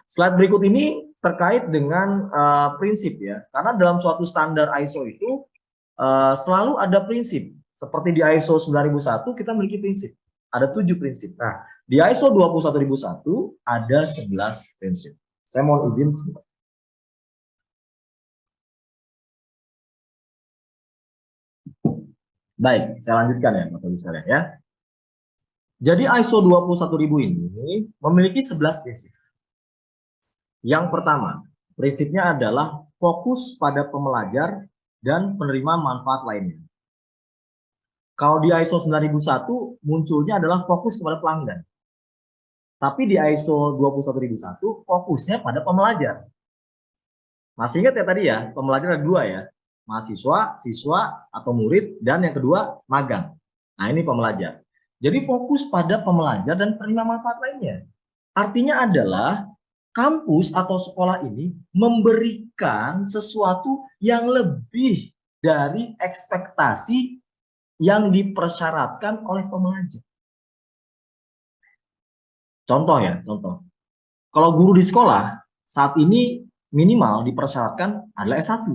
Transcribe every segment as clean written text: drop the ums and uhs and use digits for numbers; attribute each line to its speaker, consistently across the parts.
Speaker 1: Slide berikut ini terkait dengan prinsip ya. Karena dalam suatu standar ISO itu selalu ada prinsip. Seperti di ISO 9001 kita memiliki prinsip. Ada 7 prinsip. Nah, di ISO 21001 ada 11 prinsip. Saya mohon izin sebentar. Baik, saya lanjutkan ya Bapak Ibu sekalian ya. Jadi ISO 21000 ini memiliki 11 prinsip. Yang pertama, prinsipnya adalah fokus pada pembelajar dan penerima manfaat lainnya. Kalau di ISO 9001 munculnya adalah fokus kepada pelanggan. Tapi di ISO 21001 fokusnya pada pembelajar. Masih ingat ya tadi ya, pembelajar ada 2 ya. Mahasiswa, siswa atau murid, dan yang kedua magang. Nah, ini pembelajar. Jadi fokus pada pembelajar dan penerima manfaat lainnya. Artinya adalah kampus atau sekolah ini memberikan sesuatu yang lebih dari ekspektasi yang dipersyaratkan oleh pembelajar. Contoh ya, contoh. Kalau guru di sekolah saat ini minimal dipersyaratkan adalah S1.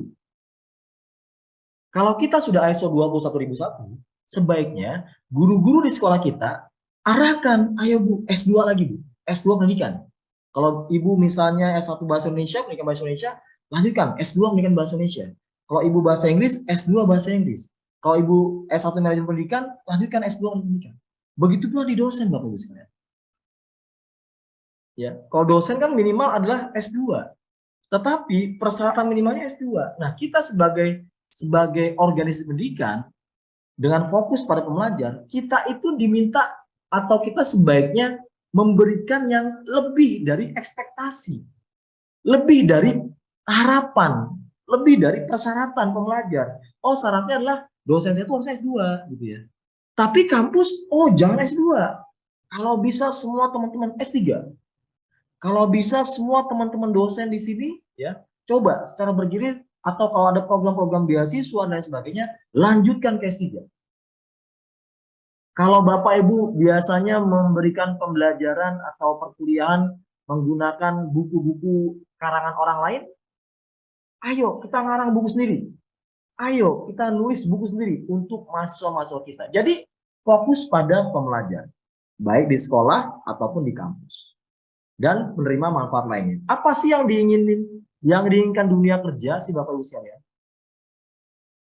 Speaker 1: Kalau kita sudah ISO 21001, sebaiknya guru-guru di sekolah kita arahkan, ayo Bu, S2 lagi Bu, S2 pendidikan. Kalau Ibu misalnya S1 Bahasa Indonesia, pendidikan Bahasa Indonesia, lanjutkan S2 pendidikan Bahasa Indonesia. Kalau Ibu Bahasa Inggris, S2 Bahasa Inggris. Kalau Ibu S1 Manajemen Pendidikan, lanjutkan S2 pendidikan. Begitu pula di dosen Bapak Ibu sekalian. Ya, kalau dosen kan minimal adalah S2. Tetapi persyaratan minimalnya S2. Nah, kita sebagai organisasi pendidikan dengan fokus pada pembelajar, kita itu diminta atau kita sebaiknya memberikan yang lebih dari ekspektasi, lebih dari harapan, lebih dari persyaratan pembelajar. Oh, syaratnya adalah dosen saya itu harus S2 gitu ya. Tapi kampus, oh jangan S2. Kalau bisa semua teman-teman S3. Kalau bisa semua teman-teman dosen di sini ya, coba secara bergilir atau kalau ada program-program beasiswa dan sebagainya, lanjutkan ke S3. Kalau Bapak Ibu biasanya memberikan pembelajaran atau perkuliahan menggunakan buku-buku karangan orang lain, ayo kita ngarang buku sendiri. Ayo kita nulis buku sendiri untuk mahasiswa-mahasiswa kita. Jadi fokus pada pembelajar, baik di sekolah ataupun di kampus. Dan menerima manfaat lainnya. Apa sih yang diinginkan dunia kerja sih Bapak Ibu sekalian?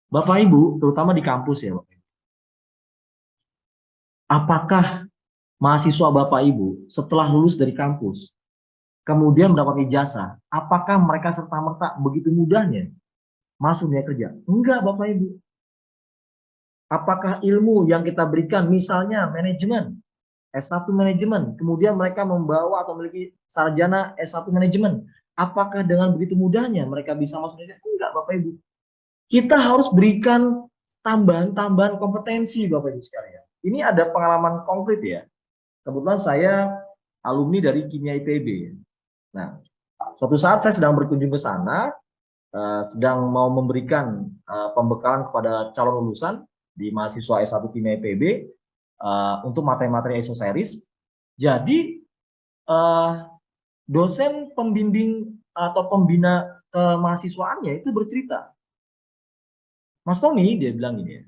Speaker 1: Bapak Ibu, terutama di kampus ya Bapak Ibu. Apakah mahasiswa Bapak Ibu setelah lulus dari kampus, kemudian mendapat ijazah, apakah mereka serta-merta begitu mudahnya masuk dunia kerja? Enggak Bapak Ibu. Apakah ilmu yang kita berikan, misalnya manajemen, S1 manajemen, kemudian mereka membawa atau memiliki sarjana S1 manajemen. Apakah dengan begitu mudahnya mereka bisa masuk dunia? Enggak, Bapak Ibu. Kita harus berikan tambahan-tambahan kompetensi, Bapak Ibu sekalian. Ini ada pengalaman konkret ya. Kebetulan saya alumni dari Kimia IPB. Nah, suatu saat saya sedang berkunjung ke sana, sedang mau memberikan pembekalan kepada calon lulusan di mahasiswa S1 Kimia IPB, untuk materi-materi ISO series. Jadi dosen pembimbing atau pembina kemahasiswaannya itu bercerita, Mas Tony, dia bilang gini ya,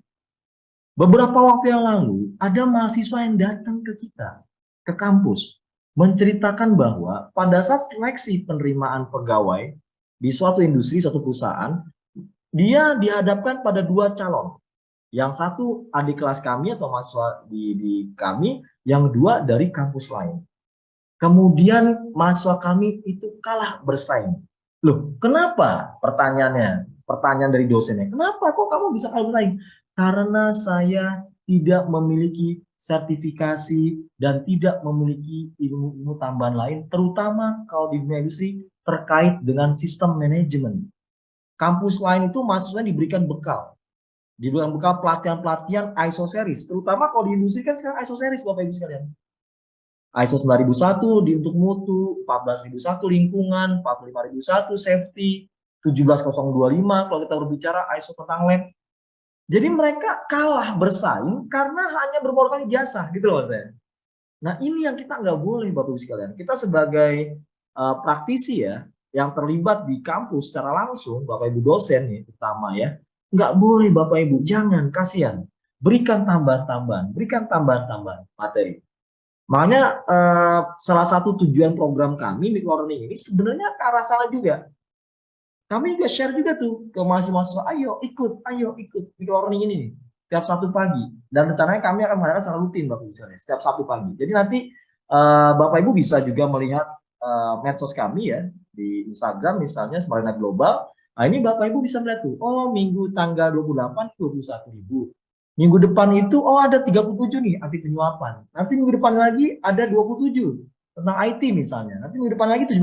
Speaker 1: beberapa waktu yang lalu ada mahasiswa yang datang ke kita, ke kampus, menceritakan bahwa pada saat seleksi penerimaan pegawai di suatu industri, suatu perusahaan, dia dihadapkan pada 2 calon. Yang satu adik kelas kami atau mahasiswa di kami, yang 2 dari kampus lain. Kemudian mahasiswa kami itu kalah bersaing. Loh, kenapa? Pertanyaan dari dosennya. Kenapa kok kamu bisa kalah bersaing? Karena saya tidak memiliki sertifikasi dan tidak memiliki ilmu-ilmu tambahan lain, terutama kalau di dunia industri terkait dengan sistem manajemen. Kampus lain itu mahasiswa diberikan bekal pelatihan-pelatihan ISO series, terutama kalau di industri kan sekarang ISO series Bapak Ibu sekalian. ISO 9001 di untuk mutu, 14001 lingkungan, 45001 safety, 17025 kalau kita berbicara ISO tentang lab. Jadi mereka kalah bersaing karena hanya bermodalkan ijazah gitu loh saya. Nah ini yang kita nggak boleh Bapak Ibu sekalian. Kita sebagai praktisi ya, yang terlibat di kampus secara langsung, Bapak Ibu dosen nih utama ya, nggak boleh Bapak Ibu, jangan, kasihan. Berikan tambahan-tambahan, berikan tambahan-tambahan materi. Makanya salah satu tujuan program kami microlearning ini sebenarnya ke arah sana juga. Kami juga share juga tuh ke mahasiswa, ayo ikut microlearning ini nih, setiap Sabtu pagi. Dan rencananya kami akan mengadakan secara rutin Bapak Ibu misalnya, setiap Sabtu pagi. Jadi nanti Bapak Ibu bisa juga melihat medsos kami ya, di Instagram misalnya Smarina Global. Nah ini Bapak Ibu bisa melihat tuh, oh minggu tanggal 28 21.000. Minggu depan itu, oh ada 37 nih anti penyuapan. Nanti minggu depan lagi ada 27 tentang IT misalnya. Nanti minggu depan lagi 17.25.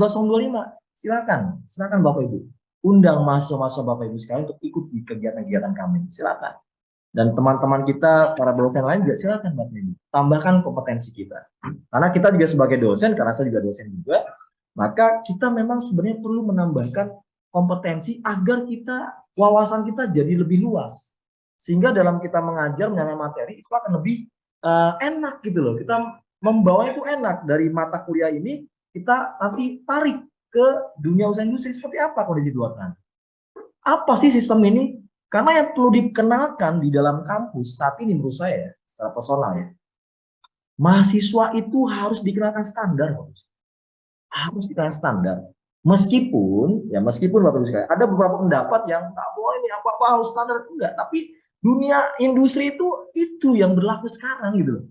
Speaker 1: Silakan Bapak Ibu. Undang mahasiswa-mahasiswa Bapak Ibu sekalian untuk ikut di kegiatan-kegiatan kami. Silakan. Dan teman-teman kita, para dosen lain juga silakan Bapak Ibu. Tambahkan kompetensi kita. Karena kita juga sebagai dosen, karena saya juga dosen juga, maka kita memang sebenarnya perlu menambahkan kompetensi agar wawasan kita jadi lebih luas. Sehingga dalam kita mengajar mengenai materi itu akan lebih enak gitu loh. Kita membawanya itu enak. Dari mata kuliah ini kita nanti tarik ke dunia usaha industri seperti apa kondisi di luar sana. Apa sih sistem ini? Karena yang perlu dikenalkan di dalam kampus saat ini menurut saya secara personal ya, mahasiswa itu harus dikenalkan standar. Harus dikenalkan standar. Meskipun Bapak Ibu sekalian, ada beberapa pendapat yang nggak boleh nih apa-apa harus standar, enggak. Tapi dunia industri itu yang berlaku sekarang gitu loh.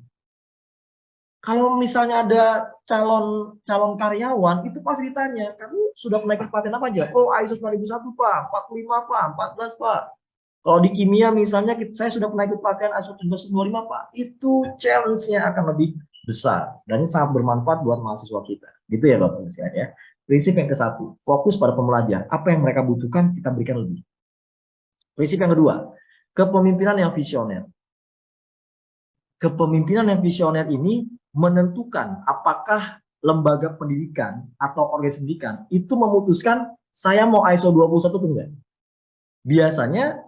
Speaker 1: Kalau misalnya ada calon karyawan itu pasti ditanya, kamu sudah menaikkan pelatihan apa aja? Oh ISO 9001 Pak, 45 Pak, 14 Pak. Kalau di kimia misalnya saya sudah menaikkan pelatihan ISO 13925 Pak. Itu challenge-nya akan lebih besar dan ini sangat bermanfaat buat mahasiswa kita. Gitu ya Bapak Ibu sekalian ya. Prinsip yang ke-1, fokus pada pembelajaran. Apa yang mereka butuhkan kita berikan lebih. Prinsip yang kedua, kepemimpinan yang visioner. Kepemimpinan yang visioner ini menentukan apakah lembaga pendidikan atau organisasi pendidikan itu memutuskan saya mau ISO 21 atau enggak. Biasanya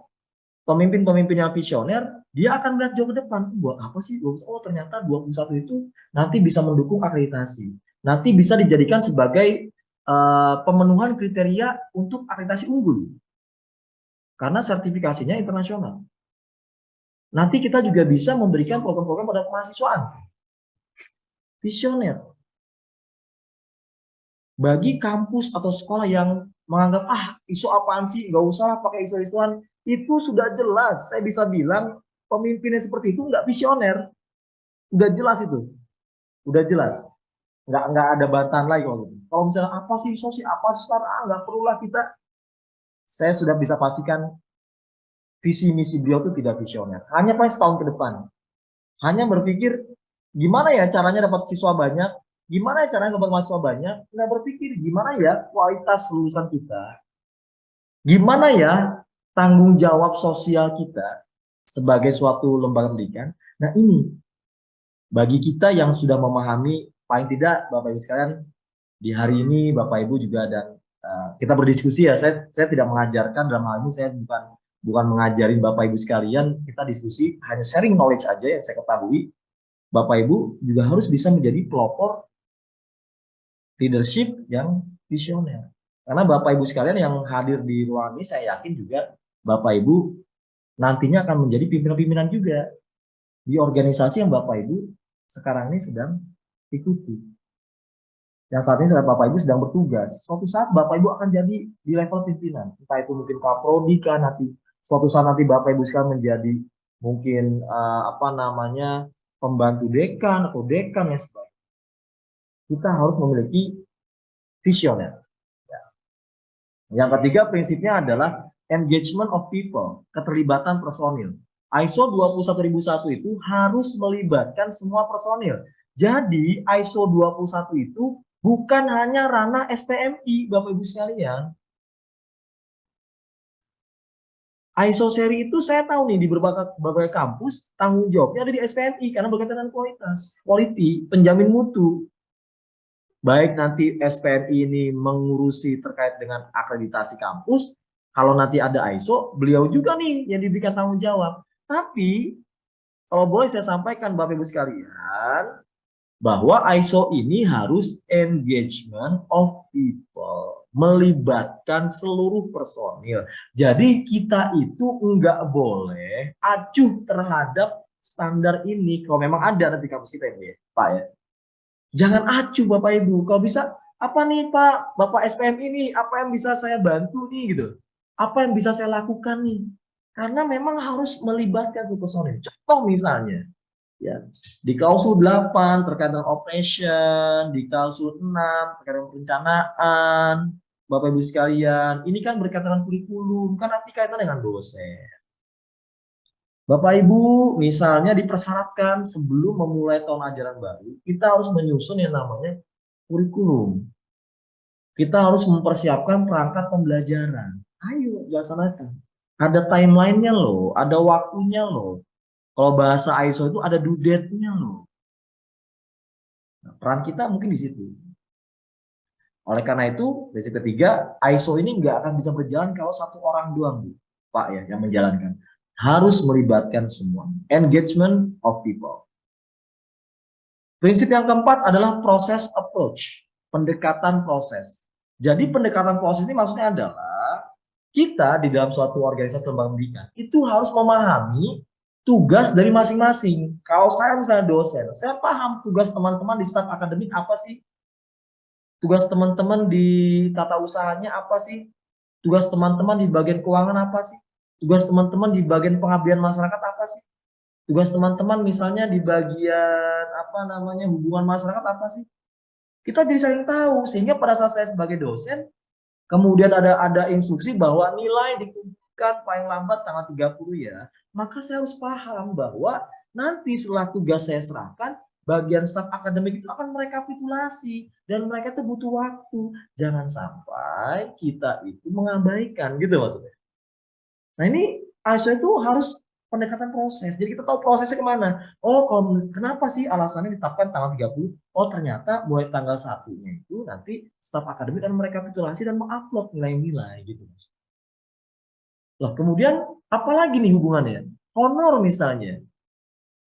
Speaker 1: pemimpin-pemimpin yang visioner dia akan melihat jauh ke depan. Buat apa sih? Oh ternyata 21 itu nanti bisa mendukung akreditasi. Nanti bisa dijadikan sebagai pemenuhan kriteria untuk akreditasi unggul. Karena sertifikasinya internasional. Nanti kita juga bisa memberikan program-program pada kemahasiswaan. Visioner. Bagi kampus atau sekolah yang menganggap, ISO apaan sih, nggak usah pakai ISO-ISOan, itu sudah jelas. Saya bisa bilang pemimpinnya seperti itu nggak visioner. Udah jelas itu. Udah jelas. Nggak ada bantahan lagi kalau gitu. Kalau misalnya apa sih ISO sih, apa sih nggak perlulah kita. Saya sudah bisa pastikan visi misi beliau itu tidak visioner. Hanya pas setahun ke depan. Hanya berpikir gimana ya caranya dapat siswa banyak, gimana ya caranya dapat mahasiswa banyak, nggak berpikir gimana ya kualitas lulusan kita, gimana ya tanggung jawab sosial kita sebagai suatu lembaga pendidikan. Nah ini bagi kita yang sudah memahami, paling tidak Bapak Ibu sekalian di hari ini Bapak Ibu juga dan kita berdiskusi ya. Saya tidak mengajarkan, dalam hal ini saya bukan mengajarin Bapak Ibu sekalian, kita diskusi hanya sharing knowledge aja yang saya ketahui. Bapak Ibu juga harus bisa menjadi pelopor leadership yang visioner. Karena Bapak Ibu sekalian yang hadir di ruang ini, saya yakin juga Bapak Ibu nantinya akan menjadi pimpinan-pimpinan juga di organisasi yang Bapak Ibu sekarang ini sedang ikuti. Yang saat ini Bapak Ibu sedang bertugas. Suatu saat Bapak Ibu akan jadi di level pimpinan. Entah itu mungkin Kaprodi kan, nanti suatu saat nanti Bapak Ibu sekalian menjadi mungkin pembantu dekan atau dekan yang sebagainya. Kita harus memiliki visioner. Yang ketiga prinsipnya adalah engagement of people, keterlibatan personil. ISO 21001 itu harus melibatkan semua personil. Jadi ISO 21 itu bukan hanya ranah SPMI, Bapak Ibu sekalian. ISO seri itu saya tahu nih di berbagai kampus tanggung jawabnya ada di SPMI karena berkaitan dengan kualitas, quality, penjamin mutu. Baik nanti SPMI ini mengurusi terkait dengan akreditasi kampus, kalau nanti ada ISO, beliau juga nih yang diberikan tanggung jawab. Tapi kalau boleh saya sampaikan Bapak Ibu sekalian, bahwa ISO ini harus engagement of people, melibatkan seluruh personil. Jadi kita itu enggak boleh acuh terhadap standar ini. Kalau memang ada nanti kampus kita ya, Pak ya. Jangan acuh Bapak Ibu. Kalau bisa, apa nih Pak, Bapak SPM ini, apa yang bisa saya bantu nih gitu. Apa yang bisa saya lakukan nih. Karena memang harus melibatkan personil. Contoh misalnya, ya di klausul 8 terkait dengan operation, di klausul 6 terkait dengan perencanaan, Bapak Ibu sekalian, ini kan berkaitan dengan kurikulum, kan nanti kaitan dengan dosen. Bapak Ibu misalnya dipersyaratkan sebelum memulai tahun ajaran baru, kita harus menyusun yang namanya kurikulum. Kita harus mempersiapkan perangkat pembelajaran. Ayo laksanakan. Ada timelinenya loh, ada waktunya loh. Kalau bahasa ISO itu ada due date-nya loh. Nah, peran kita mungkin di situ. Oleh karena itu, prinsip ketiga, ISO ini nggak akan bisa berjalan kalau satu orang doang, Bu, Pak ya, yang menjalankan. Harus melibatkan semua. Engagement of people. Prinsip yang keempat adalah proses approach, pendekatan proses. Jadi pendekatan proses ini maksudnya adalah kita di dalam suatu organisasi lembaga pendidikan itu harus memahami tugas dari masing-masing. Kalau saya misalnya dosen, saya paham tugas teman-teman di staf akademik apa sih? Tugas teman-teman di tata usahanya apa sih? Tugas teman-teman di bagian keuangan apa sih? Tugas teman-teman di bagian pengabdian masyarakat apa sih? Tugas teman-teman misalnya di bagian apa namanya hubungan masyarakat apa sih? Kita jadi saling tahu sehingga pada saat saya sebagai dosen kemudian ada instruksi bahwa nilai dikumpulkan paling lambat tanggal 30 ya, maka saya harus paham bahwa nanti setelah tugas saya serahkan, bagian staf akademik itu akan merekapitulasi dan mereka itu butuh waktu. Jangan sampai kita itu mengabaikan gitu maksudnya. Nah ini ISO itu harus pendekatan proses. Jadi kita tahu prosesnya kemana. Oh, kalau kenapa sih alasannya ditetapkan tanggal 30? Oh, ternyata mulai tanggal 1-nya itu nanti staf akademik akan merekapitulasi dan mengupload nilai-nilai gitu. Loh, kemudian apalagi nih hubungannya? Honor misalnya.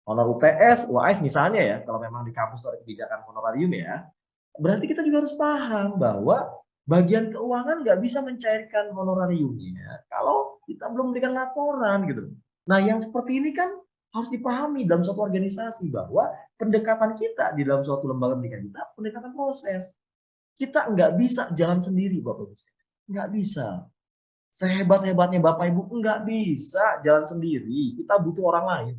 Speaker 1: Honor UTS, UAS misalnya ya, kalau memang di kampus ada kebijakan honorarium ya. Berarti kita juga harus paham bahwa bagian keuangan nggak bisa mencairkan honorariumnya kalau kita belum memberikan laporan gitu. Nah, yang seperti ini kan harus dipahami dalam suatu organisasi bahwa pendekatan kita di dalam suatu lembaga pendidikan kita pendekatan proses. Kita nggak bisa jalan sendiri, Bapak Ibu. Nggak bisa. Sehebat-hebatnya Bapak Ibu nggak bisa jalan sendiri. Kita butuh orang lain.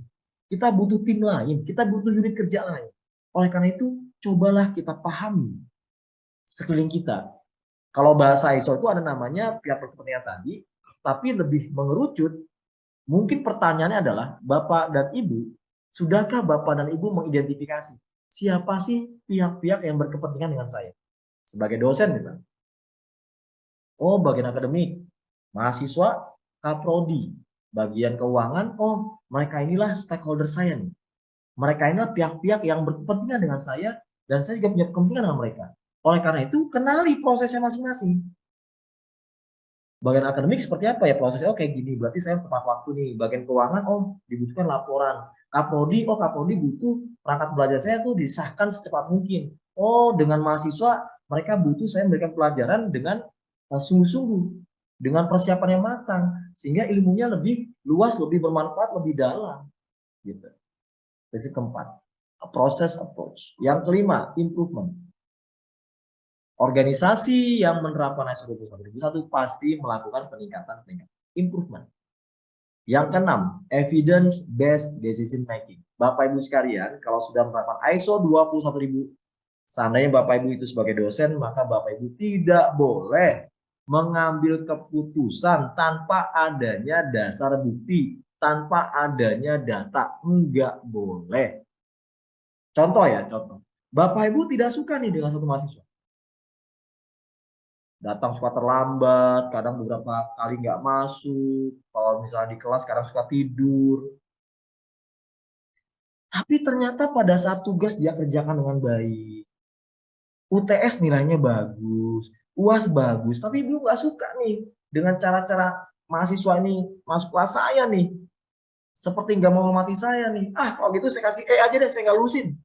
Speaker 1: Kita butuh tim lain. Kita butuh unit kerja lain. Oleh karena itu, cobalah kita pahami sekeliling kita. Kalau bahasa ISO itu ada namanya pihak berkepentingan tadi, tapi lebih mengerucut. Mungkin pertanyaannya adalah, Bapak dan Ibu, sudahkah Bapak dan Ibu mengidentifikasi siapa sih pihak-pihak yang berkepentingan dengan saya? Sebagai dosen misalnya. Oh, bagian akademik, mahasiswa, kaprodi, bagian keuangan, oh mereka inilah stakeholder saya nih. Mereka inilah pihak-pihak yang berkepentingan dengan saya dan saya juga punya kepentingan dengan mereka. Oleh karena itu, kenali prosesnya masing-masing. Bagian akademik seperti apa ya prosesnya? Oh kayak gini, berarti saya harus tepat waktu nih. Bagian keuangan, oh dibutuhkan laporan. Kaprodi, oh kaprodi butuh perangkat belajar saya tuh disahkan secepat mungkin. Oh dengan mahasiswa, mereka butuh saya memberikan pelajaran dengan sungguh-sungguh, dengan persiapan yang matang, sehingga ilmunya lebih luas, lebih bermanfaat, lebih dalam. Gitu. Prinsip keempat, proses approach. Yang kelima, improvement. Organisasi yang menerapkan ISO 21001 pasti melakukan peningkatan improvement. Yang keenam, evidence based decision making. Bapak Ibu sekalian, kalau sudah menerapkan ISO 21000, seandainya Bapak Ibu itu sebagai dosen, maka Bapak Ibu tidak boleh mengambil keputusan tanpa adanya dasar bukti, tanpa adanya data. Enggak boleh. Contoh ya, contoh. Bapak Ibu tidak suka nih dengan satu mahasiswa. Datang suka terlambat, kadang beberapa kali nggak masuk, kalau misalnya di kelas kadang suka tidur. Tapi ternyata pada saat tugas dia kerjakan dengan baik. UTS nilainya bagus, UAS bagus, tapi ibu nggak suka nih dengan cara-cara mahasiswa ini masuk kelas saya nih. Seperti nggak menghormati saya nih. Ah, kalau gitu saya kasih E aja deh, saya nggak lulusin.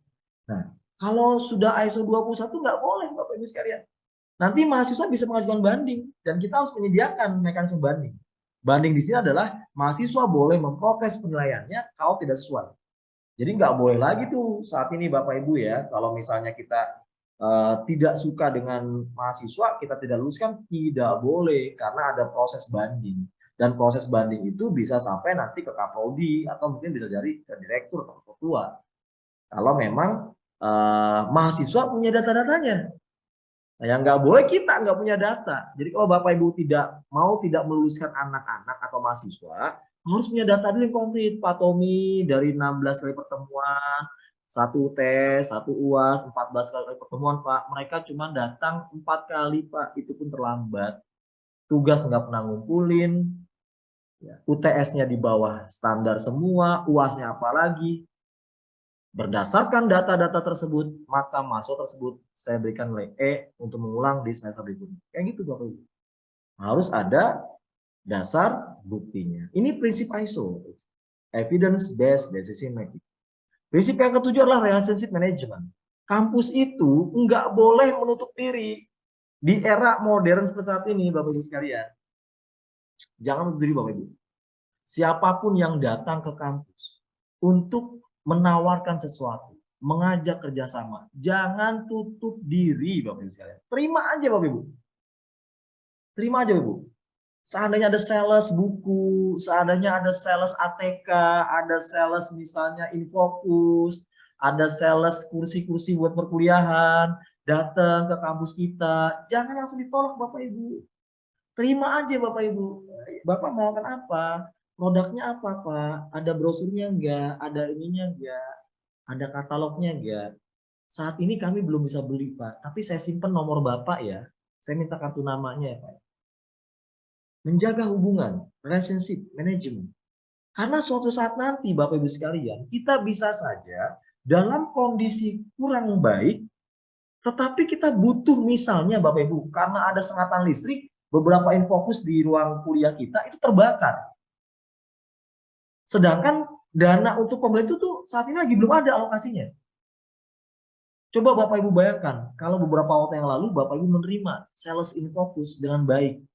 Speaker 1: Nah, Kalau sudah ISO 21 nggak boleh Bapak Ibu sekalian. Nanti mahasiswa bisa mengajukan banding dan kita harus menyediakan mekanisme banding. Banding di sini adalah mahasiswa boleh memprotes penilaiannya kalau tidak sesuai. Jadi nggak boleh lagi tuh saat ini Bapak Ibu ya, kalau misalnya kita tidak suka dengan mahasiswa, kita tidak luluskan, tidak boleh karena ada proses banding. Dan proses banding itu bisa sampai nanti ke Kaprodi atau mungkin bisa jadi ke direktur atau ketua. Kalau memang mahasiswa punya data-datanya. Nah, yang nggak boleh kita nggak punya data. Jadi kalau Bapak Ibu tidak meluluskan anak-anak atau mahasiswa, harus punya data dulu yang komplit. Pak Tommy dari 16 kali pertemuan, 1 tes, 1 UAS, 14 kali pertemuan Pak. Mereka cuma datang 4 kali Pak, itu pun terlambat. Tugas nggak pernah ngumpulin, UTS-nya di bawah standar semua, UAS-nya apalagi. Berdasarkan data-data tersebut, maka mahasiswa tersebut saya berikan nilai E untuk mengulang di semester berikutnya. Kayak gitu Bapak Ibu. Harus ada dasar buktinya. Ini prinsip ISO, Evidence Based Decision Making. Prinsip yang ketujuh adalah Relationship Management. Kampus itu nggak boleh menutup diri. Di era modern seperti saat ini, Bapak Ibu sekalian. Jangan menutup diri Bapak Ibu. Siapapun yang datang ke kampus untuk menawarkan sesuatu, mengajak kerjasama, jangan tutup diri Bapak Ibu sekalian. Terima aja Bapak Ibu. Terima aja Bapak Ibu. Seandainya ada sales buku, seandainya ada sales ATK, ada sales misalnya Infocus, ada sales kursi-kursi buat perkuliahan, datang ke kampus kita, jangan langsung ditolak Bapak Ibu. Terima aja Bapak Ibu. Bapak mau makan apa? Produknya apa Pak? Ada brosurnya enggak? Ada ininya enggak? Ada katalognya enggak? Saat ini kami belum bisa beli Pak, tapi saya simpan nomor Bapak ya. Saya minta kartu namanya ya Pak. Menjaga hubungan, relationship, management. Karena suatu saat nanti Bapak Ibu sekalian, kita bisa saja dalam kondisi kurang baik, tetapi kita butuh misalnya Bapak Ibu, karena ada sengatan listrik, beberapa infokus di ruang kuliah kita itu terbakar. Sedangkan dana untuk pembelian itu tuh saat ini lagi belum ada alokasinya. Coba Bapak Ibu bayangkan, kalau beberapa waktu yang lalu Bapak Ibu menerima sales Infocus dengan baik.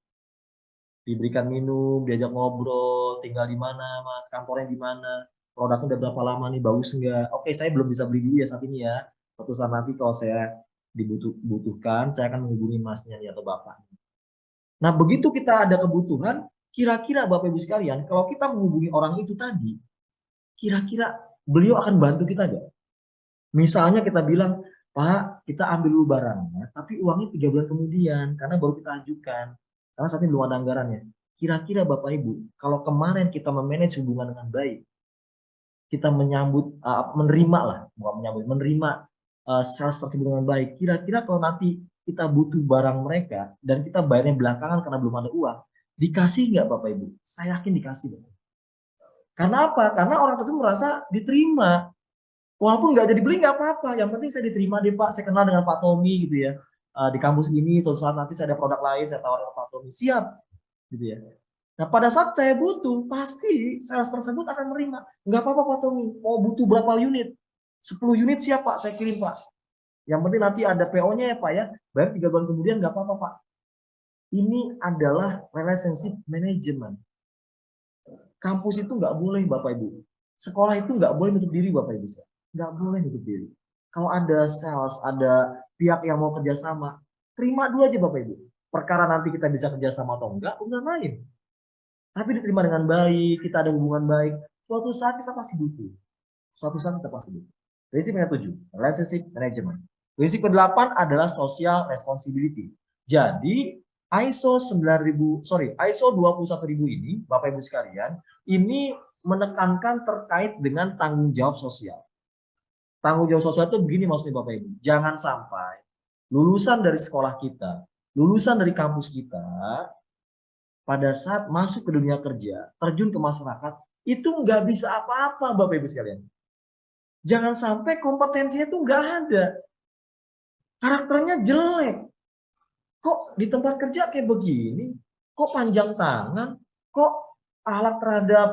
Speaker 1: Diberikan minum, diajak ngobrol, tinggal di mana Mas, kantornya di mana, produknya udah berapa lama nih, bagus enggak? Oke, saya belum bisa beli dulu ya saat ini ya. Suatu saat nanti kalau saya dibutuhkan, saya akan menghubungi Masnya atau Bapak. Nah, begitu kita ada kebutuhan, kira-kira Bapak Ibu sekalian, kalau kita menghubungi orang itu tadi, kira-kira beliau akan bantu kita nggak? Misalnya kita bilang, Pak, kita ambil dulu barangnya, tapi uangnya 3 bulan kemudian, karena baru kita ajukan. Karena saat ini belum ada anggarannya. Kira-kira Bapak Ibu, kalau kemarin kita memanage hubungan dengan baik, kita menyambut, menerima lah, bukan menyambut, menerima sales tersebut dengan baik. Kira-kira kalau nanti kita butuh barang mereka dan kita bayarnya belakangan karena belum ada uang, dikasih nggak Bapak Ibu? Saya yakin dikasih. Karena apa? Karena orang tersebut merasa diterima. Walaupun nggak jadi beli nggak apa-apa. Yang penting saya diterima deh Pak. Saya kenal dengan Pak Tommy gitu ya. Di kampus ini, suatu saat nanti saya ada produk lain, saya tawarin ke Pak Tommy. Siap. Gitu ya. Nah pada saat saya butuh, pasti sales tersebut akan menerima. Nggak apa-apa Pak Tommy. Mau butuh berapa unit? 10 unit siap Pak, saya kirim Pak. Yang penting nanti ada PO-nya ya Pak ya. Bayar 3 bulan kemudian nggak apa-apa Pak. Ini adalah relationship management. Kampus itu nggak boleh Bapak Ibu. Sekolah itu nggak boleh nutup diri Bapak Ibu. Nggak boleh nutup diri. Kalau ada sales, ada pihak yang mau kerjasama, terima dulu aja Bapak Ibu. Perkara nanti kita bisa kerjasama atau enggak, udah lain. Tapi diterima dengan baik, kita ada hubungan baik. Suatu saat kita pasti butuh. Suatu saat kita pasti butuh. Prinsip yang ke-7, relationship management. Prinsip ke-8 adalah social responsibility. Jadi ISO 21000 ini, Bapak Ibu sekalian, ini menekankan terkait dengan tanggung jawab sosial. Tanggung jawab sosial itu begini maksudnya Bapak Ibu. Jangan sampai lulusan dari sekolah kita, lulusan dari kampus kita, pada saat masuk ke dunia kerja, terjun ke masyarakat, itu nggak bisa apa-apa Bapak Ibu sekalian. Jangan sampai kompetensinya itu nggak ada. Karakternya jelek. Kok di tempat kerja kayak begini? Kok panjang tangan? Kok akhlak terhadap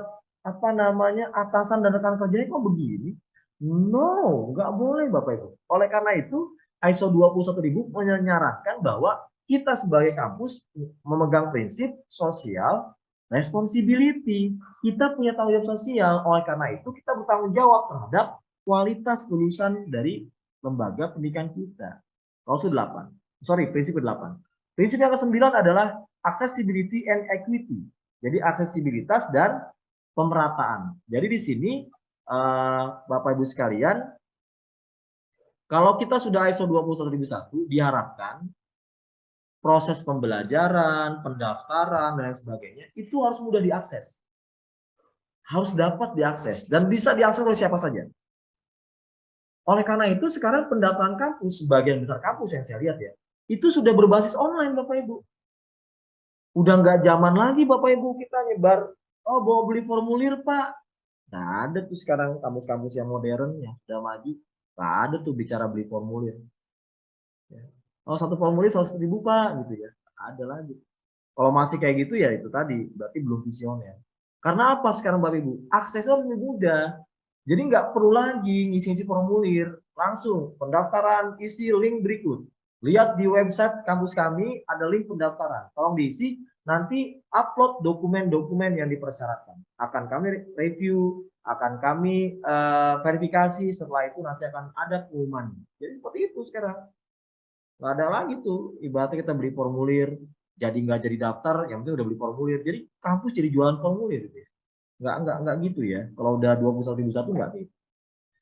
Speaker 1: atasan dan rekan kerjanya kok begini? No, nggak boleh Bapak Ibu. Oleh karena itu, ISO 21000 menyarankan bahwa kita sebagai kampus memegang prinsip social responsibility. Kita punya tanggung jawab sosial. Oleh karena itu, kita bertanggung jawab terhadap kualitas lulusan dari lembaga pendidikan kita. Klausul 8. Sorry, prinsip ke-8. Prinsip yang ke-9 adalah accessibility and equity. Jadi aksesibilitas dan pemerataan. Jadi di sini Bapak Ibu sekalian, kalau kita sudah ISO 21001 diharapkan proses pembelajaran, pendaftaran dan sebagainya itu harus mudah diakses. Harus dapat diakses dan bisa diakses oleh siapa saja. Oleh karena itu sekarang pendaftaran kampus, sebagian besar kampus yang saya lihat ya, itu sudah berbasis online Bapak Ibu. Udah nggak zaman lagi Bapak Ibu kita nyebar, oh mau beli formulir Pak. Nah ada tuh sekarang kampus-kampus yang modern yang sudah maju, nggak ada tuh bicara beli formulir. Oh satu formulir 100.000 Pak gitu ya, ada lagi. Kalau masih kayak gitu ya itu tadi berarti belum visioner. Karena apa sekarang Bapak Ibu? Aksesnya lebih mudah. Jadi nggak perlu lagi ngisi-ngisi formulir, langsung pendaftaran isi link berikut. Lihat di website kampus kami ada link pendaftaran. Tolong diisi, nanti upload dokumen-dokumen yang dipersyaratkan. Akan kami review, akan kami verifikasi, setelah itu nanti akan ada pengumuman. Jadi seperti itu sekarang. Nggak ada lagi tuh, ibaratnya kita beli formulir, jadi nggak jadi daftar, yang penting udah beli formulir. Jadi kampus jadi jualan formulir gitu ya. Nggak gitu ya. Kalau udah 21.001 nggak gitu.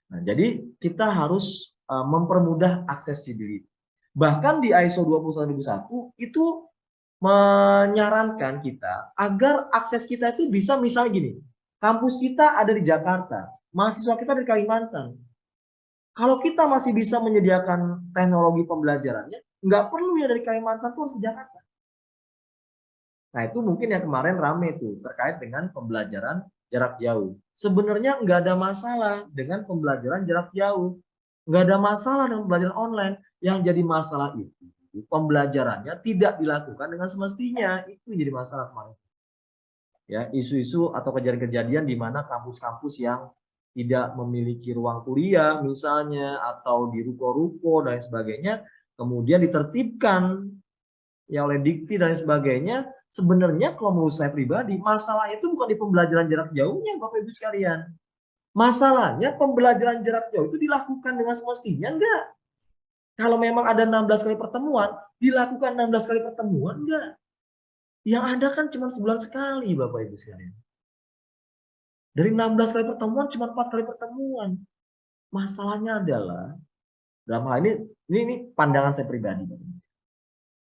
Speaker 1: Nah, jadi kita harus mempermudah aksesibilitas. Bahkan di ISO 21001 itu menyarankan kita agar akses kita itu bisa misalnya gini, kampus kita ada di Jakarta, mahasiswa kita dari Kalimantan. Kalau kita masih bisa menyediakan teknologi pembelajarannya, nggak perlu ya dari Kalimantan tuh harus ke Jakarta. Nah itu mungkin yang kemarin rame tuh terkait dengan pembelajaran jarak jauh. Sebenarnya nggak ada masalah dengan pembelajaran jarak jauh. Nggak ada masalah dengan pembelajaran online. Yang jadi masalah itu pembelajarannya tidak dilakukan dengan semestinya. Itu jadi masalah kemarin. Ya, isu-isu atau kejadian-kejadian di mana kampus-kampus yang tidak memiliki ruang kuliah misalnya atau di ruko-ruko dan sebagainya kemudian ditertibkan ya oleh dikti dan sebagainya. Sebenarnya kalau menurut saya pribadi masalah itu bukan di pembelajaran jarak jauhnya Bapak Ibu sekalian. Masalahnya pembelajaran jarak jauh itu dilakukan dengan semestinya enggak? Kalau memang ada 16 kali pertemuan, dilakukan 16 kali pertemuan enggak? Yang ada kan cuma sebulan sekali Bapak Ibu sekalian. Dari 16 kali pertemuan cuma 4 kali pertemuan. Masalahnya adalah dalam hal ini pandangan saya pribadi.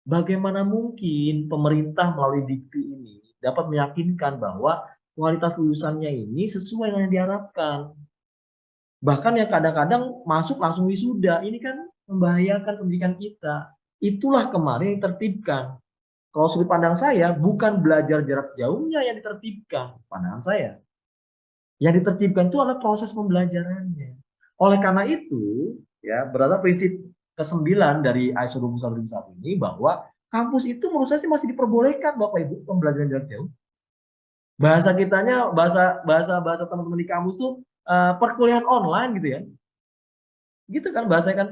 Speaker 1: Bagaimana mungkin pemerintah melalui dikti ini dapat meyakinkan bahwa kualitas lulusannya ini sesuai dengan yang diharapkan. Bahkan yang kadang-kadang masuk langsung wisuda, ini kan membahayakan pendidikan kita. Itulah kemarin yang ditertibkan. Kalau sudut pandang saya, bukan belajar jarak jauhnya yang ditertibkan, pandangan saya. Yang ditertibkan itu adalah proses pembelajarannya. Oleh karena itu, ya berada prinsip ke-9 dari ISO 21001 ini bahwa kampus itu menurut saya sih masih diperbolehkan Bapak Ibu pembelajaran jarak jauh. Bahasa kitanya bahasa teman-teman di kampus tuh perkuliahan online gitu ya. Gitu kan bahasanya kan.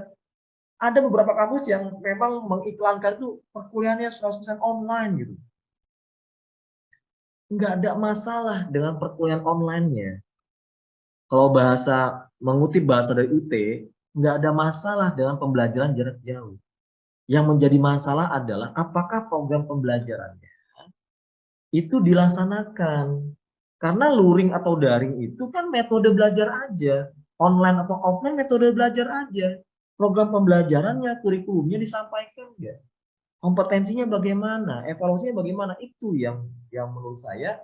Speaker 1: Ada beberapa kampus yang memang mengiklankan tuh perkuliahannya 100% online gitu. Nggak ada masalah dengan perkuliahan online-nya. Kalau mengutip bahasa dari UT, nggak ada masalah dengan pembelajaran jarak jauh. Yang menjadi masalah adalah apakah program pembelajarannya itu dilaksanakan. Karena luring atau daring itu kan metode belajar aja. Online atau offline metode belajar aja. Program pembelajarannya, kurikulumnya disampaikan enggak? Kompetensinya bagaimana? Evaluasinya bagaimana? Itu yang menurut saya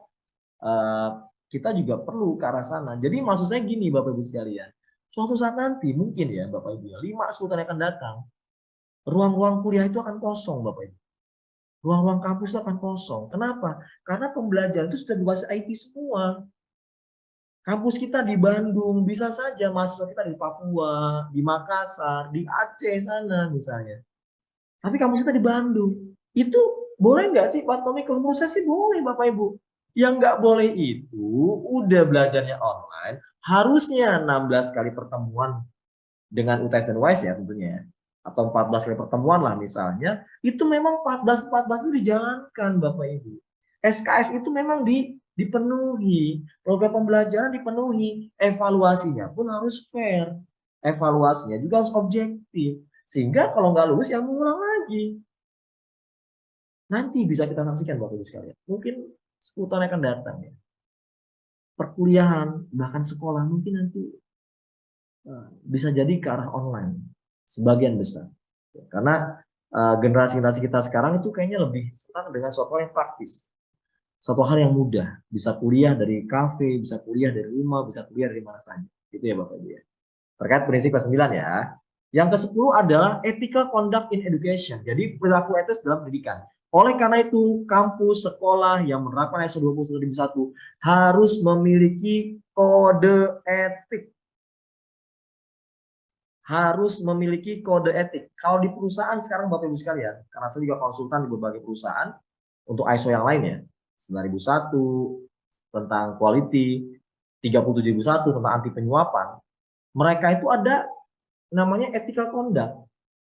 Speaker 1: kita juga perlu ke arah sana. Jadi maksud saya gini Bapak Ibu sekalian. Suatu saat nanti mungkin ya Bapak Ibu ya, 5-10 tahun yang akan datang, ruang-ruang kuliah itu akan kosong Bapak Ibu. Ruang-ruang kampus itu akan kosong. Kenapa? Karena pembelajaran itu sudah berbasis IT semua. Kampus kita di Bandung, bisa saja mahasiswa kita di Papua, di Makassar, di Aceh sana misalnya. Tapi kampus kita di Bandung. Itu boleh nggak sih Pak Tommy? Kalau menurut saya sih boleh Bapak Ibu. Yang nggak boleh itu udah belajarnya online, harusnya 16 kali pertemuan dengan UTS dan UAS ya tentunya, atau 14 kali pertemuan lah misalnya, itu memang 14 itu dijalankan Bapak Ibu. SKS itu memang dipenuhi, program pembelajaran dipenuhi, evaluasinya pun harus fair, evaluasinya juga harus objektif, sehingga kalau nggak lulus ya mengulang lagi. Nanti bisa kita saksikan Bapak Ibu sekalian, mungkin 10 tahun akan datang ya, perkuliahan bahkan sekolah mungkin nanti bisa jadi ke arah online sebagian besar, karena generasi-generasi kita sekarang itu kayaknya lebih senang dengan suatu yang praktis. Satu hal yang mudah, bisa kuliah dari kafe, bisa kuliah dari rumah, bisa kuliah dari mana saja. Itu ya Bapak Ibu ya. Terkait prinsip ke-9 ya. Yang ke-10 adalah ethical conduct in education. Jadi perilaku etis dalam pendidikan. Oleh karena itu, kampus, sekolah yang menerapkan ISO 20001 harus memiliki kode etik. Harus memiliki kode etik. Kalau di perusahaan sekarang Bapak Ibu sekalian, karena saya juga konsultan di berbagai perusahaan untuk ISO yang lain ya. 9001 tentang quality, 37001 tentang anti penyuapan. Mereka itu ada namanya ethical conduct,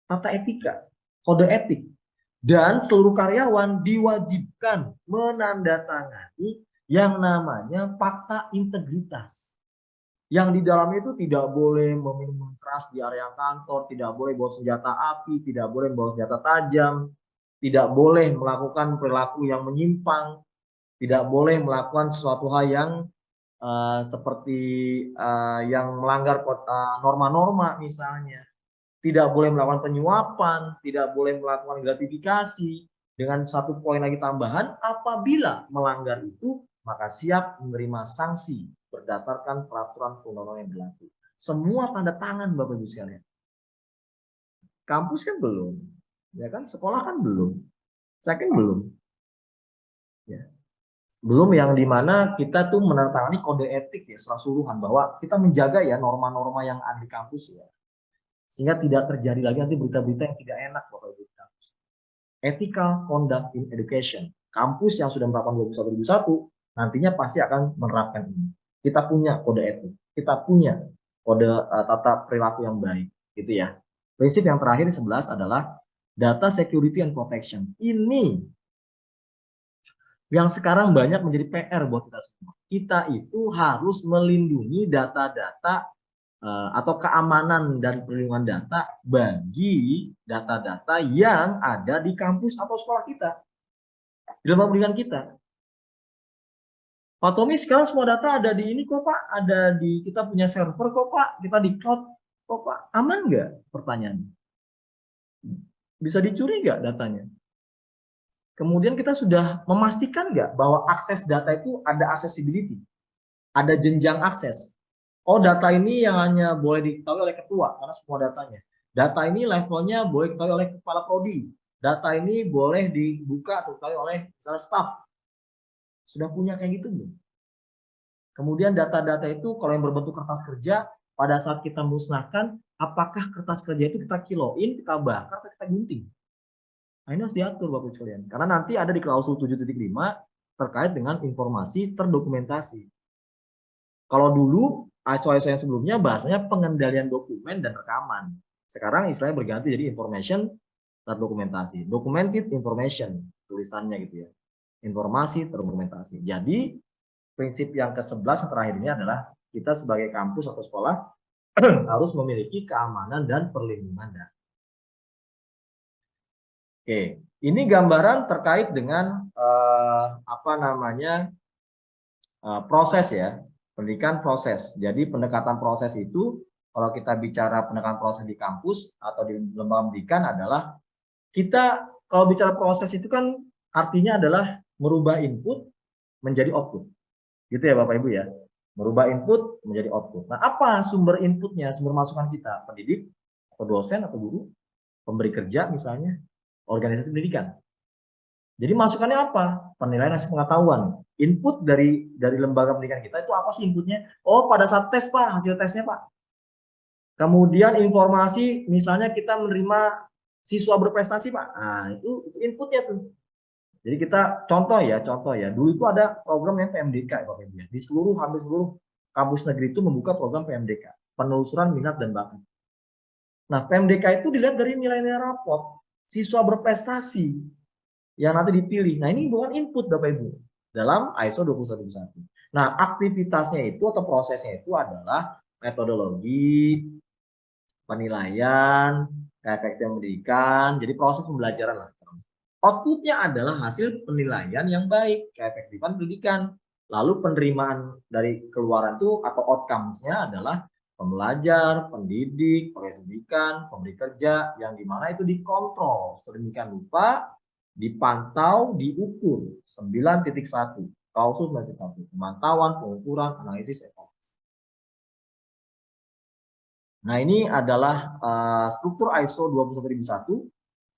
Speaker 1: tata etika, kode etik. Dan seluruh karyawan diwajibkan menandatangani yang namanya fakta integritas. Yang di dalamnya itu tidak boleh meminum keras di area kantor, tidak boleh bawa senjata api, tidak boleh bawa senjata tajam, tidak boleh melakukan perilaku yang menyimpang, tidak boleh melakukan sesuatu hal yang seperti yang melanggar norma-norma misalnya, tidak boleh melakukan penyuapan, tidak boleh melakukan gratifikasi. Dengan satu poin lagi tambahan, apabila melanggar itu maka siap menerima sanksi berdasarkan peraturan perundang-undangan yang berlaku. Semua tanda tangan Bapak Ibu sekalian. Kampus kan belum, ya kan? Sekolah kan belum, saya kan belum. Ya. Belum yang dimana kita tuh menandatangani kode etik ya secara keseluruhan bahwa kita menjaga ya norma-norma yang ada di kampus ya, sehingga tidak terjadi lagi nanti berita-berita yang tidak enak Bapak Ibu di kampus. Ethical conduct in education, kampus yang sudah menerapkan 20001 nantinya pasti akan menerapkan ini. Kita punya kode etik, kita punya kode tata perilaku yang baik, gitu ya. Prinsip yang terakhir 11 adalah data security and protection. Ini yang sekarang banyak menjadi PR buat kita semua. Kita itu harus melindungi data-data atau keamanan dan perlindungan data bagi data-data yang ada di kampus atau sekolah kita, di dalam pendidikan kita. Pak Tommy, sekarang semua data ada di ini kok Pak, ada di kita punya server kok Pak, kita di cloud kok Pak, aman nggak? Pertanyaannya. Bisa dicuri nggak datanya? Kemudian kita sudah memastikan nggak bahwa akses data itu ada accessibility, ada jenjang akses. Oh, data ini yang hanya boleh diketahui oleh ketua karena semua datanya. Data ini levelnya boleh diketahui oleh kepala prodi. Data ini boleh dibuka atau diketahui oleh misalnya staff. Sudah punya kayak gitu belum? Kemudian data-data itu kalau yang berbentuk kertas kerja, pada saat kita musnahkan, apakah kertas kerja itu kita kiloin, kita bakar, atau kita gunting? Nah, ini harus diatur Bapak Ibu sekalian. Karena nanti ada di klausul 7.5 terkait dengan informasi terdokumentasi. Kalau dulu ISO-ISO yang sebelumnya bahasanya pengendalian dokumen dan rekaman. Sekarang istilahnya berganti jadi information terdokumentasi. Documented information tulisannya gitu ya. Informasi terdokumentasi. Jadi prinsip yang ke-11 yang terakhir ini adalah kita sebagai kampus atau sekolah harus memiliki keamanan dan perlindungan data. Oke, ini gambaran terkait dengan proses ya, pendidikan proses. Jadi pendekatan proses itu kalau kita bicara pendekatan proses di kampus atau di lembaga pendidikan adalah kita kalau bicara proses itu kan artinya adalah merubah input menjadi output. Gitu ya Bapak Ibu ya. Merubah input menjadi output. Nah, apa sumber inputnya, sumber masukan kita? Pendidik atau dosen atau guru, pemberi kerja misalnya, organisasi pendidikan. Jadi masukannya apa? Penilaian hasil pengetahuan. Input dari lembaga pendidikan kita itu apa sih inputnya? Oh, pada saat tes Pak, hasil tesnya Pak. Kemudian informasi, misalnya kita menerima siswa berprestasi Pak. Nah, itu inputnya tuh. Jadi kita contoh ya. Dulu itu ada program yang PMDK Bapak Ibu ya. Di hampir seluruh kampus negeri itu membuka program PMDK, penelusuran minat dan bakat. Nah, PMDK itu dilihat dari nilai-nilai raport siswa berprestasi yang nanti dipilih. Nah, ini bukan input Bapak Ibu dalam ISO 21001. Nah, aktivitasnya itu atau prosesnya itu adalah metodologi, penilaian, keefektifan pendidikan, jadi proses pembelajaran lah. Outputnya adalah hasil penilaian yang baik, keefektifan pendidikan. Lalu penerimaan dari keluaran itu atau outcomes-nya adalah pembelajar, pendidik, pendidikan, pemberi kerja, yang dimana itu dikontrol sedemikian rupa, dipantau, diukur. 9.1 klausul 9.1 pemantauan, pengukuran, analisis, evaluasi. Nah, ini adalah struktur ISO 21001.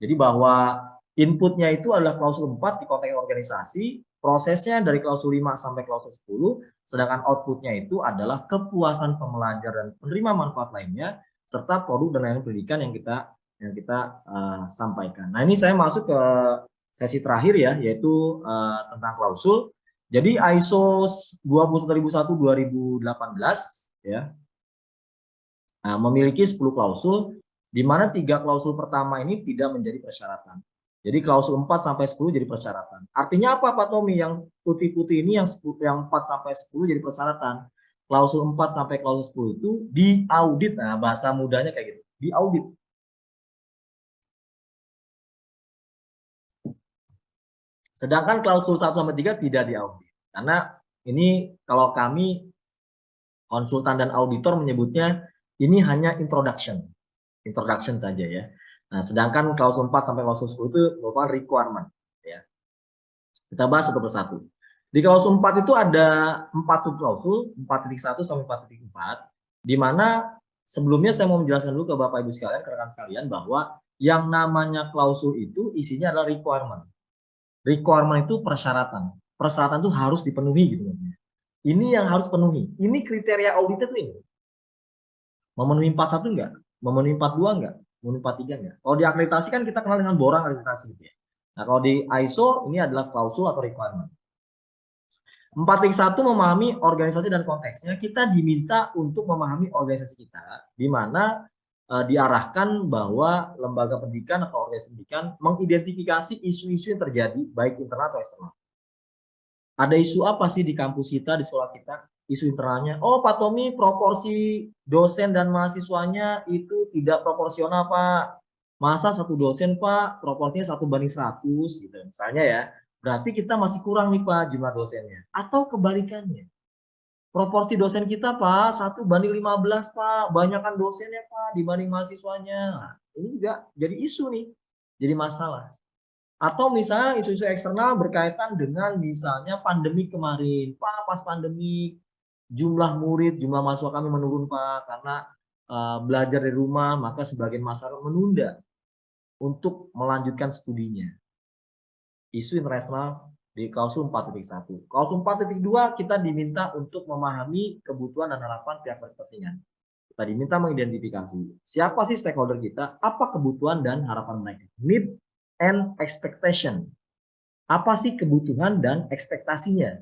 Speaker 1: Jadi bahwa inputnya itu adalah klausul 4 di konteks organisasi, prosesnya dari klausul 5 sampai klausul 10, sedangkan outputnya itu adalah kepuasan pembelajar dan penerima manfaat lainnya, serta produk dan layanan pendidikan yang kita sampaikan. Nah, ini saya masuk ke sesi terakhir ya, yaitu tentang klausul. Jadi ISO 21001 2018 ya, memiliki 10 klausul, di mana 3 klausul pertama ini tidak menjadi persyaratan. Jadi klausul 4 sampai 10 jadi persyaratan. Artinya apa Pak Tommy? Yang putih-putih ini yang 4 sampai 10 jadi persyaratan. Klausul 4 sampai klausul 10 itu diaudit. Nah, bahasa mudanya kayak gitu. Diaudit. Sedangkan klausul 1 sampai 3 tidak diaudit. Karena ini kalau kami konsultan dan auditor menyebutnya ini hanya introduction saja ya. Nah, sedangkan klausul 4 sampai klausul 10 itu merupakan requirement ya. Kita bahas satu persatu. Di klausul 4 itu ada 4 subklausul, 4.1 sampai 4.4, di mana sebelumnya saya mau menjelaskan dulu ke Bapak Ibu sekalian, ke rekan sekalian, bahwa yang namanya klausul itu isinya adalah requirement. Requirement itu persyaratan. Persyaratan itu harus dipenuhi gitu maksudnya. Ini yang harus penuhi. Ini kriteria auditor ini. Memenuhi 41 enggak? Memenuhi 42 enggak? Memenuhi 43 enggak? Kalau di akreditasi kan kita kenal dengan borang akreditasi gitu ya. Nah, kalau di ISO ini adalah klausul atau requirement. 4.1 memahami organisasi dan konteksnya. Kita diminta untuk memahami organisasi kita, di mana diarahkan bahwa lembaga pendidikan atau organisasi pendidikan mengidentifikasi isu-isu yang terjadi baik internal atau eksternal. Ada isu apa sih di kampus kita, di sekolah kita? Isu internalnya, oh Pak Tommy, proporsi dosen dan mahasiswanya itu tidak proporsional Pak. Masa satu dosen Pak, proporsinya 1:100 gitu misalnya ya. Berarti kita masih kurang nih Pak jumlah dosennya. Atau kebalikannya. Proporsi dosen kita Pak 1:15 Pak, banyakkan dosennya Pak dibanding mahasiswanya. Nah, ini juga jadi isu nih, jadi masalah. Atau misalnya isu-isu eksternal berkaitan dengan misalnya pandemi kemarin. Pak, pas pandemi jumlah murid, jumlah mahasiswa kami menurun Pak karena belajar dari rumah, maka sebagian masyarakat menunda untuk melanjutkan studinya. Isu internasional di klausul 4.1. Klausul 4.2 kita diminta untuk memahami kebutuhan dan harapan pihak berkepentingan. Kita diminta mengidentifikasi siapa sih stakeholder kita, apa kebutuhan dan harapan mereka. Need and expectation. Apa sih kebutuhan dan ekspektasinya?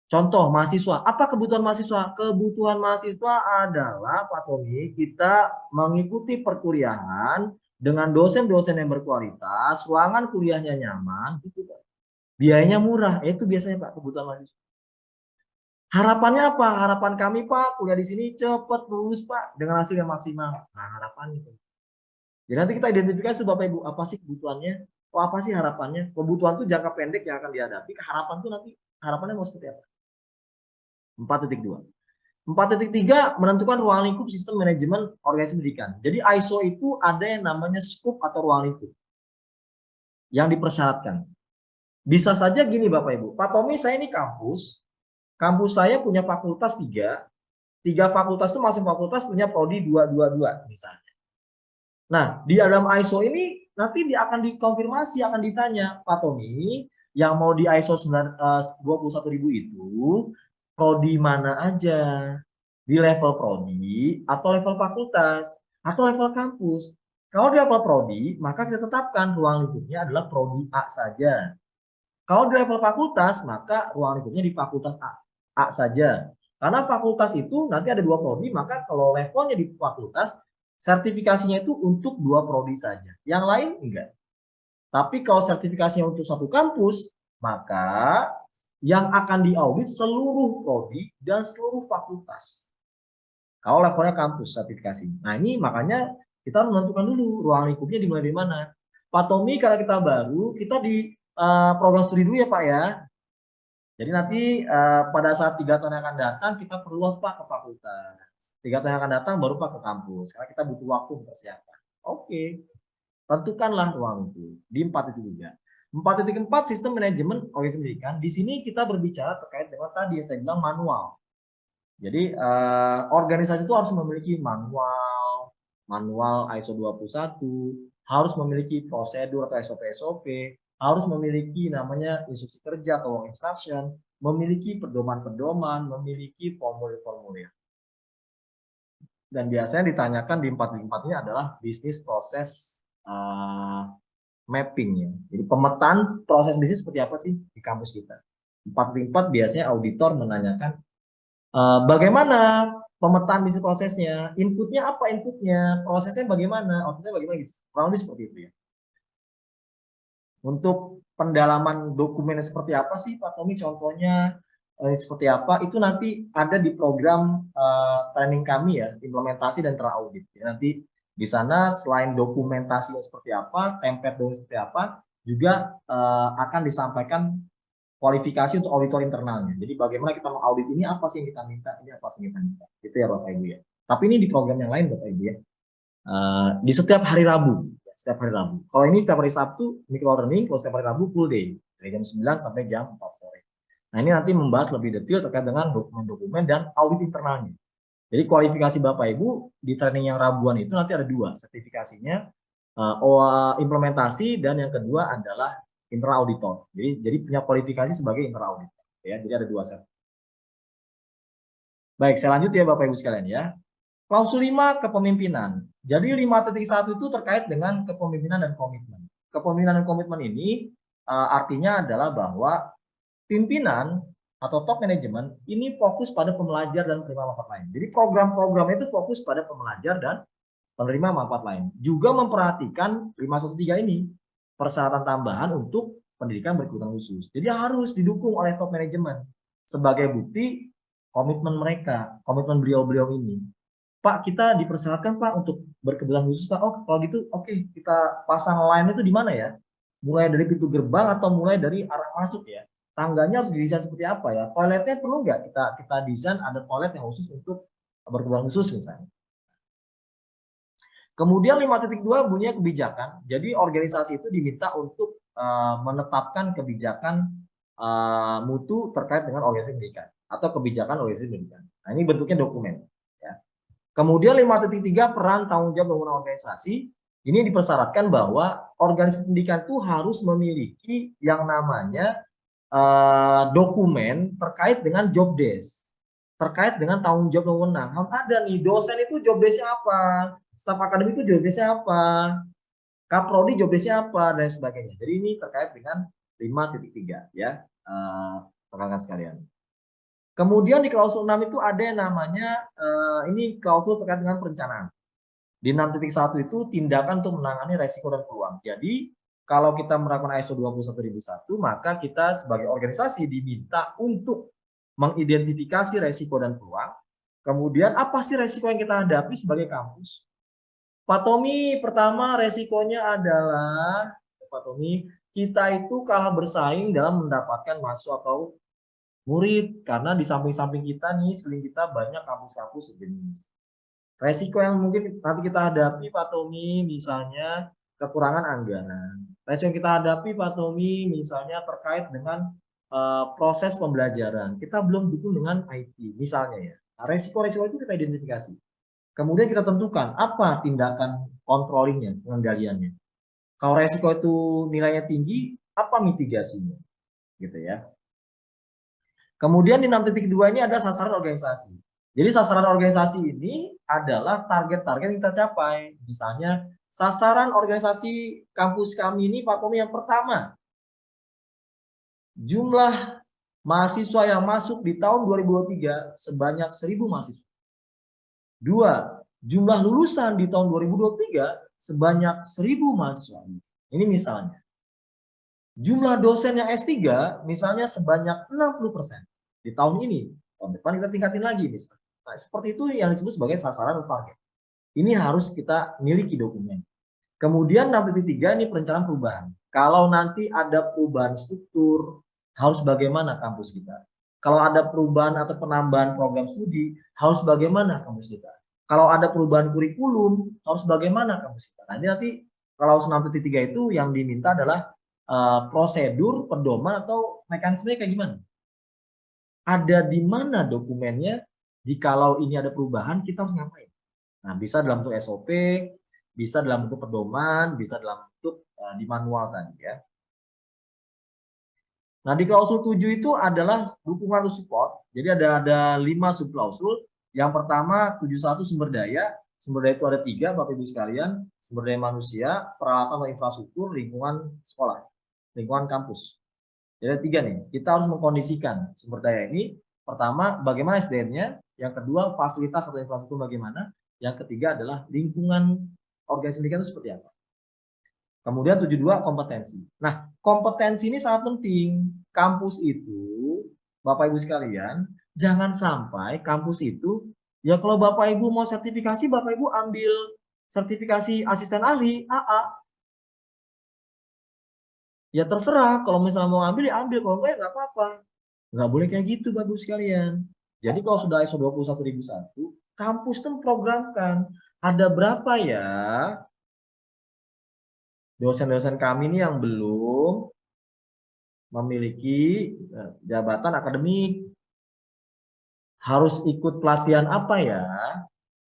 Speaker 1: Contoh mahasiswa, apa kebutuhan mahasiswa? Kebutuhan mahasiswa adalah Pak Tommy, kita mengikuti perkuliahan dengan dosen-dosen yang berkualitas, ruangan kuliahnya nyaman, gitu Pak. Biayanya murah, itu biasanya Pak kebutuhan mahasiswa. Harapannya apa? Harapan kami Pak, kuliah di sini cepat lulus Pak dengan hasil yang maksimal. Nah, harapannya itu. Jadi nanti kita identifikasi tuh Bapak Ibu, apa sih kebutuhannya? Oh, apa sih harapannya? Kebutuhan itu jangka pendek yang akan dihadapi, harapan itu nanti harapannya mau seperti apa? 4.2. 4.3 menentukan ruang lingkup sistem manajemen organisasi pendidikan. Jadi ISO itu ada yang namanya scope atau ruang lingkup yang dipersyaratkan. Bisa saja gini Bapak Ibu, Pak Tommy saya ini kampus saya punya fakultas 3 fakultas itu masing fakultas punya prodi 2 misalnya. Nah di dalam ISO ini nanti dia akan dikonfirmasi, akan ditanya Pak Tommy yang mau di ISO 21.000 itu prodi mana aja, di level prodi atau level fakultas atau level kampus. Kalau di level prodi, maka kita tetapkan ruang lingkupnya adalah prodi A saja. Kalau di level fakultas, maka ruang lingkupnya di fakultas A saja. Karena fakultas itu nanti ada 2 prodi, maka kalau levelnya di fakultas, sertifikasinya itu untuk 2 prodi saja. Yang lain enggak. Tapi kalau sertifikasinya untuk satu kampus, maka yang akan diaudit seluruh prodi dan seluruh fakultas. Kalau levelnya kampus sertifikasi. Nah ini makanya kita harus menentukan dulu ruang lingkupnya dimulai dari mana. Pak Tommy, karena kita baru, kita di program studi dulu ya Pak ya. Jadi nanti pada saat 3 tahun yang akan datang kita perluas Pak ke fakultas. 3 tahun yang akan datang baru Pak ke kampus. Karena kita butuh waktu mempersiapkan. Oke, tentukanlah ruang itu di 4.3. 4.4 sistem manajemen organisasi pendidikan. Di sini kita berbicara terkait dengan tadi yang saya bilang manual. Jadi organisasi itu harus memiliki manual ISO 21, harus memiliki prosedur atau SOP, harus memiliki namanya instruksi kerja atau work instruction, memiliki pedoman-pedoman, memiliki formulir-formulir. Dan biasanya ditanyakan di 4.4 ini adalah bisnis proses mapping ya. Jadi pemetaan proses bisnis seperti apa sih di kampus kita. 4.4 biasanya auditor menanyakan bagaimana pemetaan bisnis prosesnya, inputnya apa inputnya, prosesnya bagaimana, outputnya bagaimana gitu. Kurang lebih seperti itu ya. Untuk pendalaman dokumen seperti apa sih Pak Tommy, contohnya seperti apa, itu nanti ada di program training kami ya, implementasi dan teraudit. Ya, nanti di sana selain dokumentasinya seperti apa, template dokumen seperti apa, juga akan disampaikan kualifikasi untuk auditor internalnya. Jadi bagaimana kita mengaudit ini, apa sih yang kita minta, ini apa sih yang kita minta. Itu ya Bapak Ibu ya. Tapi ini di program yang lain Bapak Ibu ya. Di setiap hari Rabu. Setiap hari Rabu. Kalau ini setiap hari Sabtu, micro learning. Kalau setiap hari Rabu, full day. Dari jam 9 sampai jam 4 sore. Nah ini nanti membahas lebih detail terkait dengan dokumen-dokumen dan audit internalnya. Jadi kualifikasi Bapak Ibu di training yang Rabuan itu nanti ada 2. Sertifikasinya, implementasi, dan yang kedua adalah internal auditor. Jadi punya kualifikasi sebagai internal auditor. Ya, jadi ada 2 set. Baik, saya lanjut ya Bapak Ibu sekalian ya. Klausul 5 kepemimpinan. Jadi 5.1 itu terkait dengan kepemimpinan dan komitmen. Kepemimpinan dan komitmen ini artinya adalah bahwa pimpinan atau top manajemen ini fokus pada pembelajar dan penerima manfaat lain. Jadi program-program itu fokus pada pembelajar dan penerima manfaat lain. Juga memperhatikan 513 ini, persyaratan tambahan untuk pendidikan berkebutuhan khusus. Jadi harus didukung oleh top manajemen sebagai bukti komitmen mereka, komitmen beliau-beliau ini. Pak, kita dipersyaratkan Pak untuk berkebutuhan khusus Pak. Oh, kalau gitu oke, kita pasang line itu di mana ya? Mulai dari pintu gerbang atau mulai dari arah masuk ya? Tangganya harus didesain seperti apa ya? Toiletnya perlu nggak kita desain ada toilet yang khusus untuk berkebutuhan khusus misalnya. Kemudian 5.2 bunyinya kebijakan. Jadi organisasi itu diminta untuk menetapkan kebijakan mutu terkait dengan organisasi pendidikan atau kebijakan organisasi pendidikan. Nah, ini bentuknya dokumen. Ya. Kemudian 5.3 peran tanggung jawab bangunan organisasi. Ini dipersyaratkan bahwa organisasi pendidikan itu harus memiliki yang namanya dokumen terkait dengan job desk, terkait dengan tanggung jawab wewenang. Harus ada nih, dosen itu job desk-nya apa, staf akademik itu job desk-nya apa, kaprodi job desk-nya apa, dan sebagainya. Jadi ini terkait dengan 5.3 ya, rekan-rekan sekalian. Kemudian di klausul 6 itu ada yang namanya, ini klausul terkait dengan perencanaan. Di 6.1 itu tindakan untuk menangani resiko dan peluang. Jadi kalau kita melakukan ISO 21001, maka kita sebagai organisasi diminta untuk mengidentifikasi resiko dan peluang. Kemudian apa sih resiko yang kita hadapi sebagai kampus? Pak Tommy, pertama resikonya adalah, Pak Tommy, kita itu kalah bersaing dalam mendapatkan mahasiswa atau murid. Karena di samping-samping kita nih, selain kita banyak kampus-kampus sejenis. Resiko yang mungkin nanti kita hadapi Pak Tommy, misalnya kekurangan anggaran. Resiko yang kita hadapi Pak Tommy, misalnya terkait dengan proses pembelajaran. Kita belum dukung dengan IT, misalnya ya. Nah, resiko-resiko itu kita identifikasi. Kemudian kita tentukan apa tindakan controllingnya, pengendaliannya. Kalau resiko itu nilainya tinggi, apa mitigasinya? Gitu ya. Kemudian di 6.2 ini ada sasaran organisasi. Jadi sasaran organisasi ini adalah target-target yang kita capai. Misalnya sasaran organisasi kampus kami ini Pak Tommy yang pertama, jumlah mahasiswa yang masuk di tahun 2023 sebanyak 1.000 mahasiswa. 2. Jumlah lulusan di tahun 2023 sebanyak 1.000 mahasiswa. Ini misalnya. Jumlah dosen yang S3 misalnya sebanyak 60% di tahun ini. Tahun depan kita tingkatin lagi misalnya. Nah, seperti itu yang disebut sebagai sasaran atau target. Ini harus kita miliki dokumen. Kemudian 6.3 ini perencanaan perubahan. Kalau nanti ada perubahan struktur, harus bagaimana kampus kita? Kalau ada perubahan atau penambahan program studi, harus bagaimana kampus kita? Kalau ada perubahan kurikulum, harus bagaimana kampus kita? Nanti kalau 6.3 itu yang diminta adalah prosedur, pedoman, atau mekanismenya kayak gimana? Ada di mana dokumennya? Jikalau ini ada perubahan, kita harus ngapain? Nah, bisa dalam bentuk SOP, bisa dalam bentuk pedoman, bisa dalam bentuk di manual tadi ya. Nah, di klausul 7 itu adalah dukungan atau support. Jadi ada 5 subklausul. Yang pertama 71 sumber daya. Sumber daya itu ada 3, Bapak Ibu sekalian. Sumber daya manusia, peralatan atau infrastruktur, lingkungan sekolah, lingkungan kampus. Jadi ada 3 nih. Kita harus mengkondisikan sumber daya ini. Pertama, bagaimana SDM-nya. Yang kedua, fasilitas atau infrastruktur bagaimana. Yang ketiga adalah lingkungan organisasi pendidikan itu seperti apa. Kemudian 72 kompetensi. Nah, kompetensi ini sangat penting. Kampus itu, Bapak Ibu sekalian, jangan sampai kampus itu, ya kalau Bapak Ibu mau sertifikasi, Bapak Ibu ambil sertifikasi asisten ahli, AA. Ya terserah, kalau misalnya mau ambil, ya ambil. Kalau enggak, ya nggak apa-apa. Nggak boleh kayak gitu, Bapak Ibu sekalian. Jadi kalau sudah ISO 21001, kampus itu memprogramkan. Ada berapa ya dosen-dosen kami ini yang belum memiliki jabatan akademik, harus ikut pelatihan apa ya?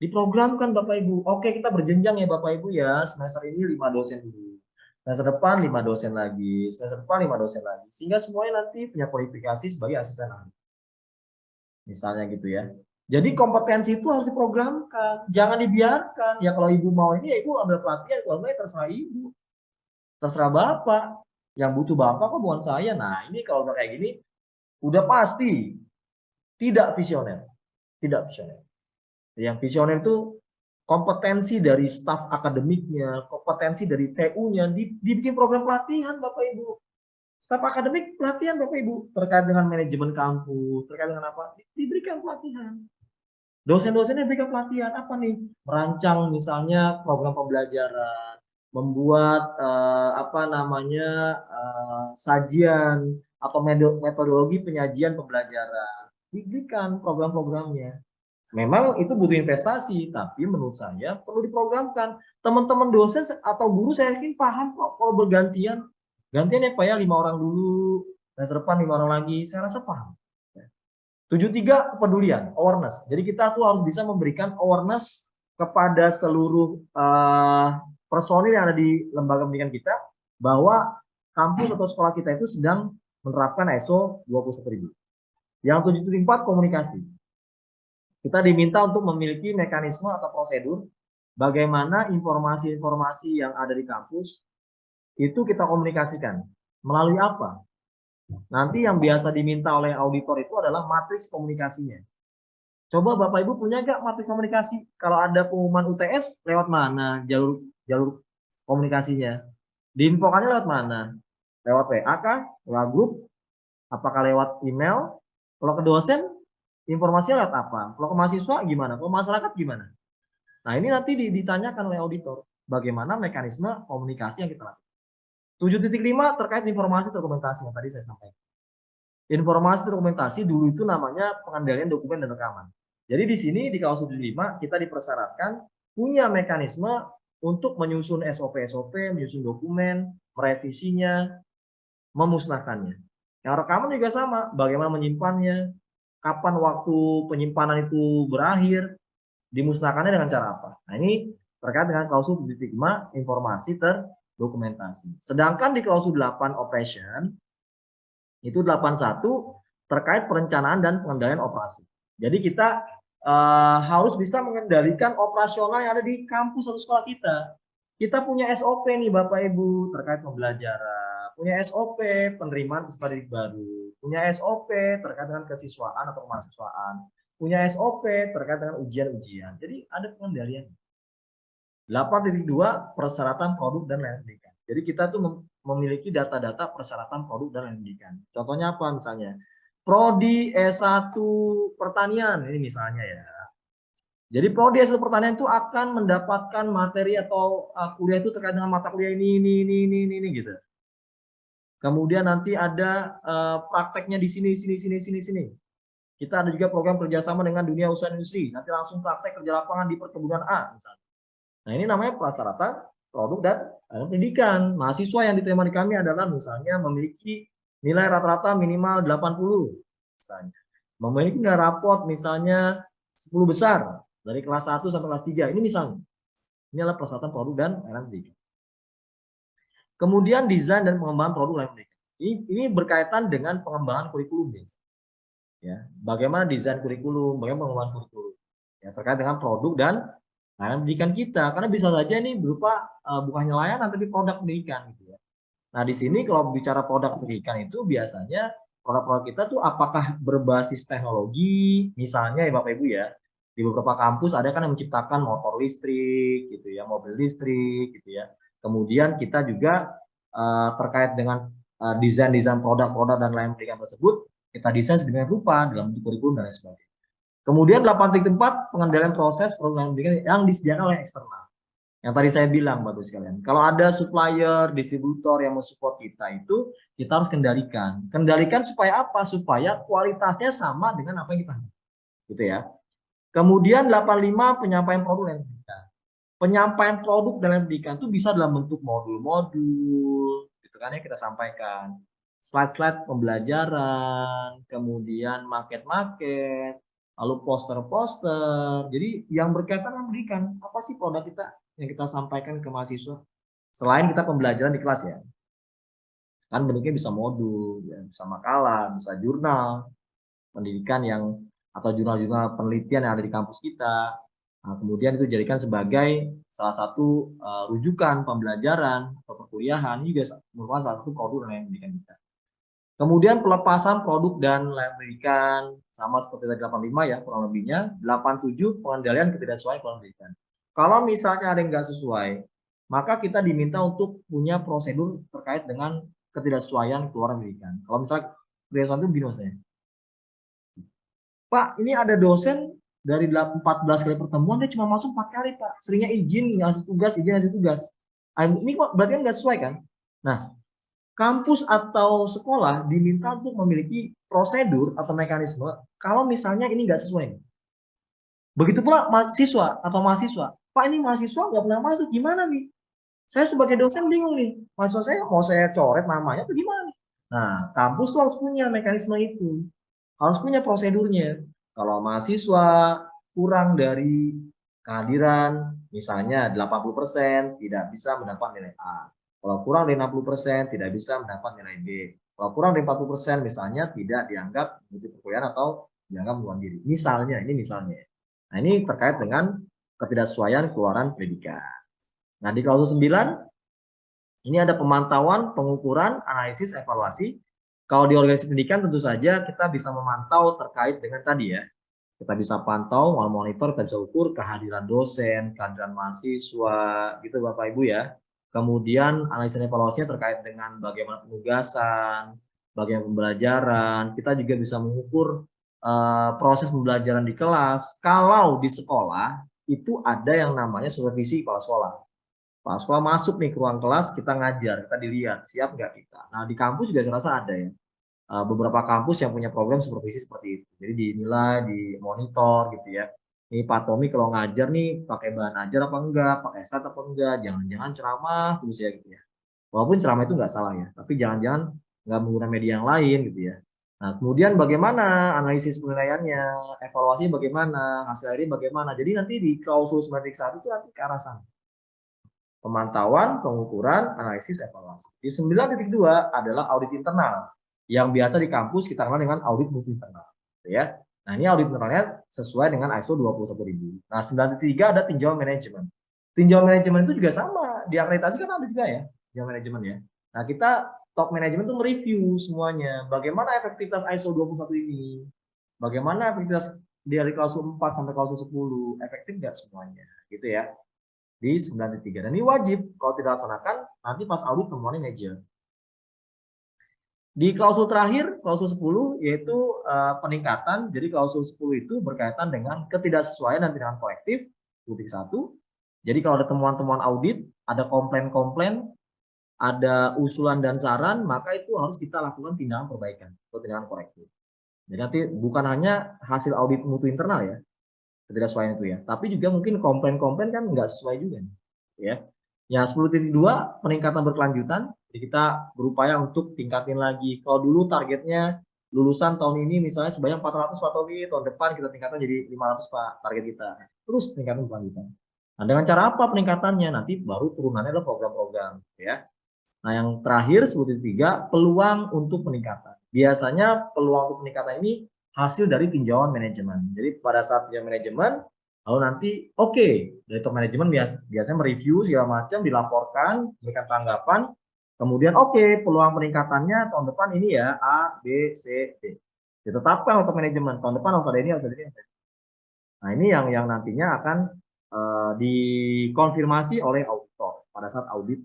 Speaker 1: Diprogramkan Bapak Ibu. Oke, kita berjenjang ya Bapak Ibu ya. Semester ini 5 dosen dulu. Semester depan 5 dosen lagi. Semester depan 5 dosen lagi. Sehingga semuanya nanti punya kualifikasi sebagai asisten ahli. Misalnya gitu ya. Jadi kompetensi itu harus diprogramkan. Jangan dibiarkan. Ya kalau Ibu mau ini ya Ibu ambil pelatihan. Kalau enggak ya terserah Ibu. Terserah Bapak. Yang butuh Bapak kok bukan saya. Nah ini kalau udah kayak gini, udah pasti tidak visioner. Tidak visioner. Yang visioner itu kompetensi dari staf akademiknya, kompetensi dari TU-nya, dibikin program pelatihan Bapak Ibu. Staf akademik pelatihan Bapak Ibu. Terkait dengan manajemen kampus, terkait dengan apa, diberikan pelatihan. Dosen-dosennya berikan pelatihan apa nih? Merancang misalnya program pembelajaran, membuat sajian atau metodologi penyajian pembelajaran. Diberikan program-programnya. Memang itu butuh investasi, tapi menurut saya perlu diprogramkan. Teman-teman dosen atau guru saya yakin paham kok kalau bergantian. Gantian ya Pak ya, 5 orang dulu, semester depan 5 orang lagi, saya rasa paham. 73 kepedulian, awareness. Jadi kita tuh harus bisa memberikan awareness kepada seluruh personil yang ada di lembaga pendidikan kita bahwa kampus atau sekolah kita itu sedang menerapkan ISO 21000. Yang 74 komunikasi. Kita diminta untuk memiliki mekanisme atau prosedur bagaimana informasi-informasi yang ada di kampus itu kita komunikasikan. Melalui apa? Nanti yang biasa diminta oleh auditor itu adalah matriks komunikasinya. Coba Bapak Ibu punya nggak matriks komunikasi? Kalau ada pengumuman UTS, lewat mana jalur komunikasinya? Diinfokannya lewat mana? Lewat WA kah? Lewat grup? Apakah lewat email? Kalau ke dosen, informasinya lewat apa? Kalau ke mahasiswa gimana? Kalau masyarakat gimana? Nah ini nanti ditanyakan oleh auditor. Bagaimana mekanisme komunikasi yang kita lakukan. 7.5 terkait informasi dokumentasi yang tadi saya sampaikan. Informasi dokumentasi dulu itu namanya pengendalian dokumen dan rekaman. Jadi di sini di klausul 5 kita dipersyaratkan punya mekanisme untuk menyusun SOP, menyusun dokumen, merevisinya, memusnahkannya. Yang rekaman juga sama, bagaimana menyimpannya, kapan waktu penyimpanan itu berakhir, dimusnahkannya dengan cara apa. Nah ini terkait dengan klausul 7.5 informasi terdokumentasi. Sedangkan di klausul 8 operation, itu 81 terkait perencanaan dan pengendalian operasi. Jadi kita harus bisa mengendalikan operasional yang ada di kampus atau sekolah kita. Kita punya SOP nih Bapak Ibu terkait pembelajaran, punya SOP penerimaan peserta didik baru, punya SOP terkait dengan kesiswaan atau kemahasiswaan, punya SOP terkait dengan ujian-ujian. Jadi ada pengendalian. 8.2 persyaratan produk dan layanan pendidikan. Jadi kita tuh memiliki data-data persyaratan produk dan layanan pendidikan. Contohnya apa misalnya? Prodi S1 pertanian ini misalnya ya. Jadi prodi S1 pertanian itu akan mendapatkan materi atau kuliah itu terkait dengan mata kuliah ini gitu. Kemudian nanti ada prakteknya di sini. Kita ada juga program kerjasama dengan dunia usaha industri. Nanti langsung praktek kerja lapangan di perkebunan A misalnya. Nah ini namanya persyaratan produk dan pendidikan. Mahasiswa yang diterima di kami adalah misalnya memiliki nilai rata-rata minimal 80 misalnya. Memiliki nilai rapot misalnya 10 besar dari kelas 1 sampai kelas 3. Ini misalnya. Ini adalah persyaratan produk dan pendidikan. Kemudian desain dan pengembangan produk dan pendidikan. Ini berkaitan dengan pengembangan kurikulum. Ya, bagaimana desain kurikulum, bagaimana pengembangan kurikulum. Ya, terkait dengan produk dan layanan pendidikan kita, karena bisa saja ini berupa bukan hanya layanan tapi produk pendidikan gitu ya. Nah di sini kalau bicara produk pendidikan itu biasanya produk-produk kita tuh apakah berbasis teknologi, misalnya ya Bapak Ibu ya, di beberapa kampus ada kan yang menciptakan motor listrik gitu ya, mobil listrik gitu ya. Kemudian kita juga terkait dengan desain produk-produk dan layanan pendidikan tersebut kita desain sedemikian rupa dalam bentuk kurikulum dan lain sebagainya. Kemudian 8.4 pengendalian proses produk pendidikan yang disediakan oleh eksternal. Yang tadi saya bilang Bapak sekalian, kalau ada supplier, distributor yang mensupport kita itu kita harus kendalikan. Kendalikan supaya apa? Supaya kualitasnya sama dengan apa yang kita gitu ya. Kemudian 85 penyampaian produk dan pendidikan. Penyampaian produk dalam pendidikan itu bisa dalam bentuk modul-modul gitu kan ya kita sampaikan. Slide-slide pembelajaran, kemudian market-market, lalu poster-poster. Jadi yang berkaitan dengan pendidikan, apa sih produk kita yang kita sampaikan ke mahasiswa? Selain kita pembelajaran di kelas ya. Kan bentuknya bisa modul, ya, bisa makalah, bisa jurnal pendidikan yang atau jurnal-jurnal penelitian yang ada di kampus kita. Nah, kemudian itu dijadikan sebagai salah satu rujukan pembelajaran atau perkuliahan, juga merupakan salah satu produk yang pendidikan kita. Kemudian pelepasan produk dan layanan pendidikan sama seperti tadi 85 ya kurang lebihnya. 87 pengendalian ketidaksesuaian keluaran pendidikan. Kalau misalnya ada yang nggak sesuai, maka kita diminta untuk punya prosedur terkait dengan ketidaksesuaian keluaran pendidikan. Kalau misalnya ketidaksesuaian itu begini maksudnya. Pak, ini ada dosen dari 14 kali pertemuan dia cuma masuk 4 kali Pak. Seringnya izin ngasih tugas. Ini berarti kan nggak sesuai kan? Nah, kampus atau sekolah diminta untuk memiliki prosedur atau mekanisme kalau misalnya ini nggak sesuai. Begitu pula mahasiswa, Pak ini mahasiswa nggak pernah masuk, gimana nih? Saya sebagai dosen bingung nih, mahasiswa saya mau saya coret namanya atau gimana nih? Nah, kampus tuh harus punya mekanisme itu, harus punya prosedurnya. Kalau mahasiswa kurang dari kehadiran, misalnya 80% tidak bisa mendapat nilai A. Kalau kurang dari 60% tidak bisa mendapat nilai B. Kalau kurang dari 40% misalnya tidak dianggap mengikuti perkuliahan atau dianggap mengundurkan diri. Misalnya, ini misalnya. Nah, ini terkait dengan ketidaksesuaian keluaran pendidikan. Nah, di klausul 9 ini ada pemantauan, pengukuran, analisis, evaluasi. Kalau di organisasi pendidikan tentu saja kita bisa memantau terkait dengan tadi ya. Kita bisa pantau, monitor, kita bisa ukur kehadiran dosen, kehadiran mahasiswa, gitu Bapak Ibu ya. Kemudian analisis dan evaluasinya terkait dengan bagaimana penugasan, bagaimana pembelajaran. Kita juga bisa mengukur proses pembelajaran di kelas. Kalau di sekolah itu ada yang namanya supervisi kepala sekolah. Kepala sekolah masuk nih ke ruang kelas, kita ngajar, kita dilihat siap nggak kita. Nah di kampus juga saya rasa ada ya. Beberapa kampus yang punya program supervisi seperti itu. Jadi dinilai, dimonitor gitu ya. Ini Pak Tommy kalau ngajar nih pakai bahan ajar apa enggak, pakai slide apa enggak, jangan-jangan ceramah terus ya gitu ya. Walaupun ceramah itu enggak salah ya, tapi jangan-jangan enggak menggunakan media yang lain gitu ya. Nah, kemudian bagaimana analisis penilaiannya, evaluasi bagaimana, hasil akhirnya bagaimana. Jadi nanti di klausul 9.1 itu nanti ke arah sana. Pemantauan, pengukuran, analisis, evaluasi. Di 9.2 adalah audit internal yang biasa di kampus kita kenal dengan audit mutu internal, ya. Nah, ini audit internalnya sesuai dengan ISO 21000. Nah, 9.3 ada tinjauan manajemen. Tinjauan manajemen itu juga sama, diakreditasi kan ada juga ya, tinjauan manajemen ya. Nah, kita top manajemen tuh mereview semuanya. Bagaimana efektivitas ISO 21 ini? Bagaimana efektivitas dari klausul 4 sampai klausul 10? Efektif nggak semuanya? Gitu ya. Di 9.3. Dan ini wajib. Kalau tidak laksanakan, nanti pas audit temuannya major. Di klausul terakhir, klausul 10, yaitu peningkatan. Jadi klausul 10 itu berkaitan dengan ketidaksesuaian dan tindakan korektif. 1. Jadi kalau ada temuan-temuan audit, ada komplain-komplain, ada usulan dan saran, maka itu harus kita lakukan tindakan perbaikan atau tindakan korektif. Jadi nanti bukan hanya hasil audit mutu internal ya, ketidaksesuaian itu ya, tapi juga mungkin komplain-komplain kan nggak sesuai juga nih, ya. Yang 10.2 peningkatan berkelanjutan, jadi kita berupaya untuk tingkatin lagi. Kalau dulu targetnya lulusan tahun ini misalnya sebanyak 400 Pak Tobi, tahun depan kita tingkatkan jadi 500 Pak target kita. Terus tingkatin berkelanjutan. Nah, dengan cara apa peningkatannya? Nanti baru turunannya adalah program-program, ya. Nah, yang terakhir 10.3 peluang untuk peningkatan. Biasanya peluang untuk peningkatan ini hasil dari tinjauan manajemen. Jadi pada saat tinjauan manajemen, lalu nanti dari top manajemen biasanya mereview segala macam, dilaporkan, memberikan tanggapan, kemudian peluang peningkatannya tahun depan ini ya A, B, C, D. Ditetapkan untuk manajemen tahun depan harus ada ini, harus ada ini. Nah, ini yang nantinya akan dikonfirmasi oleh auditor pada saat audit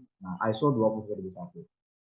Speaker 1: ISO 20001.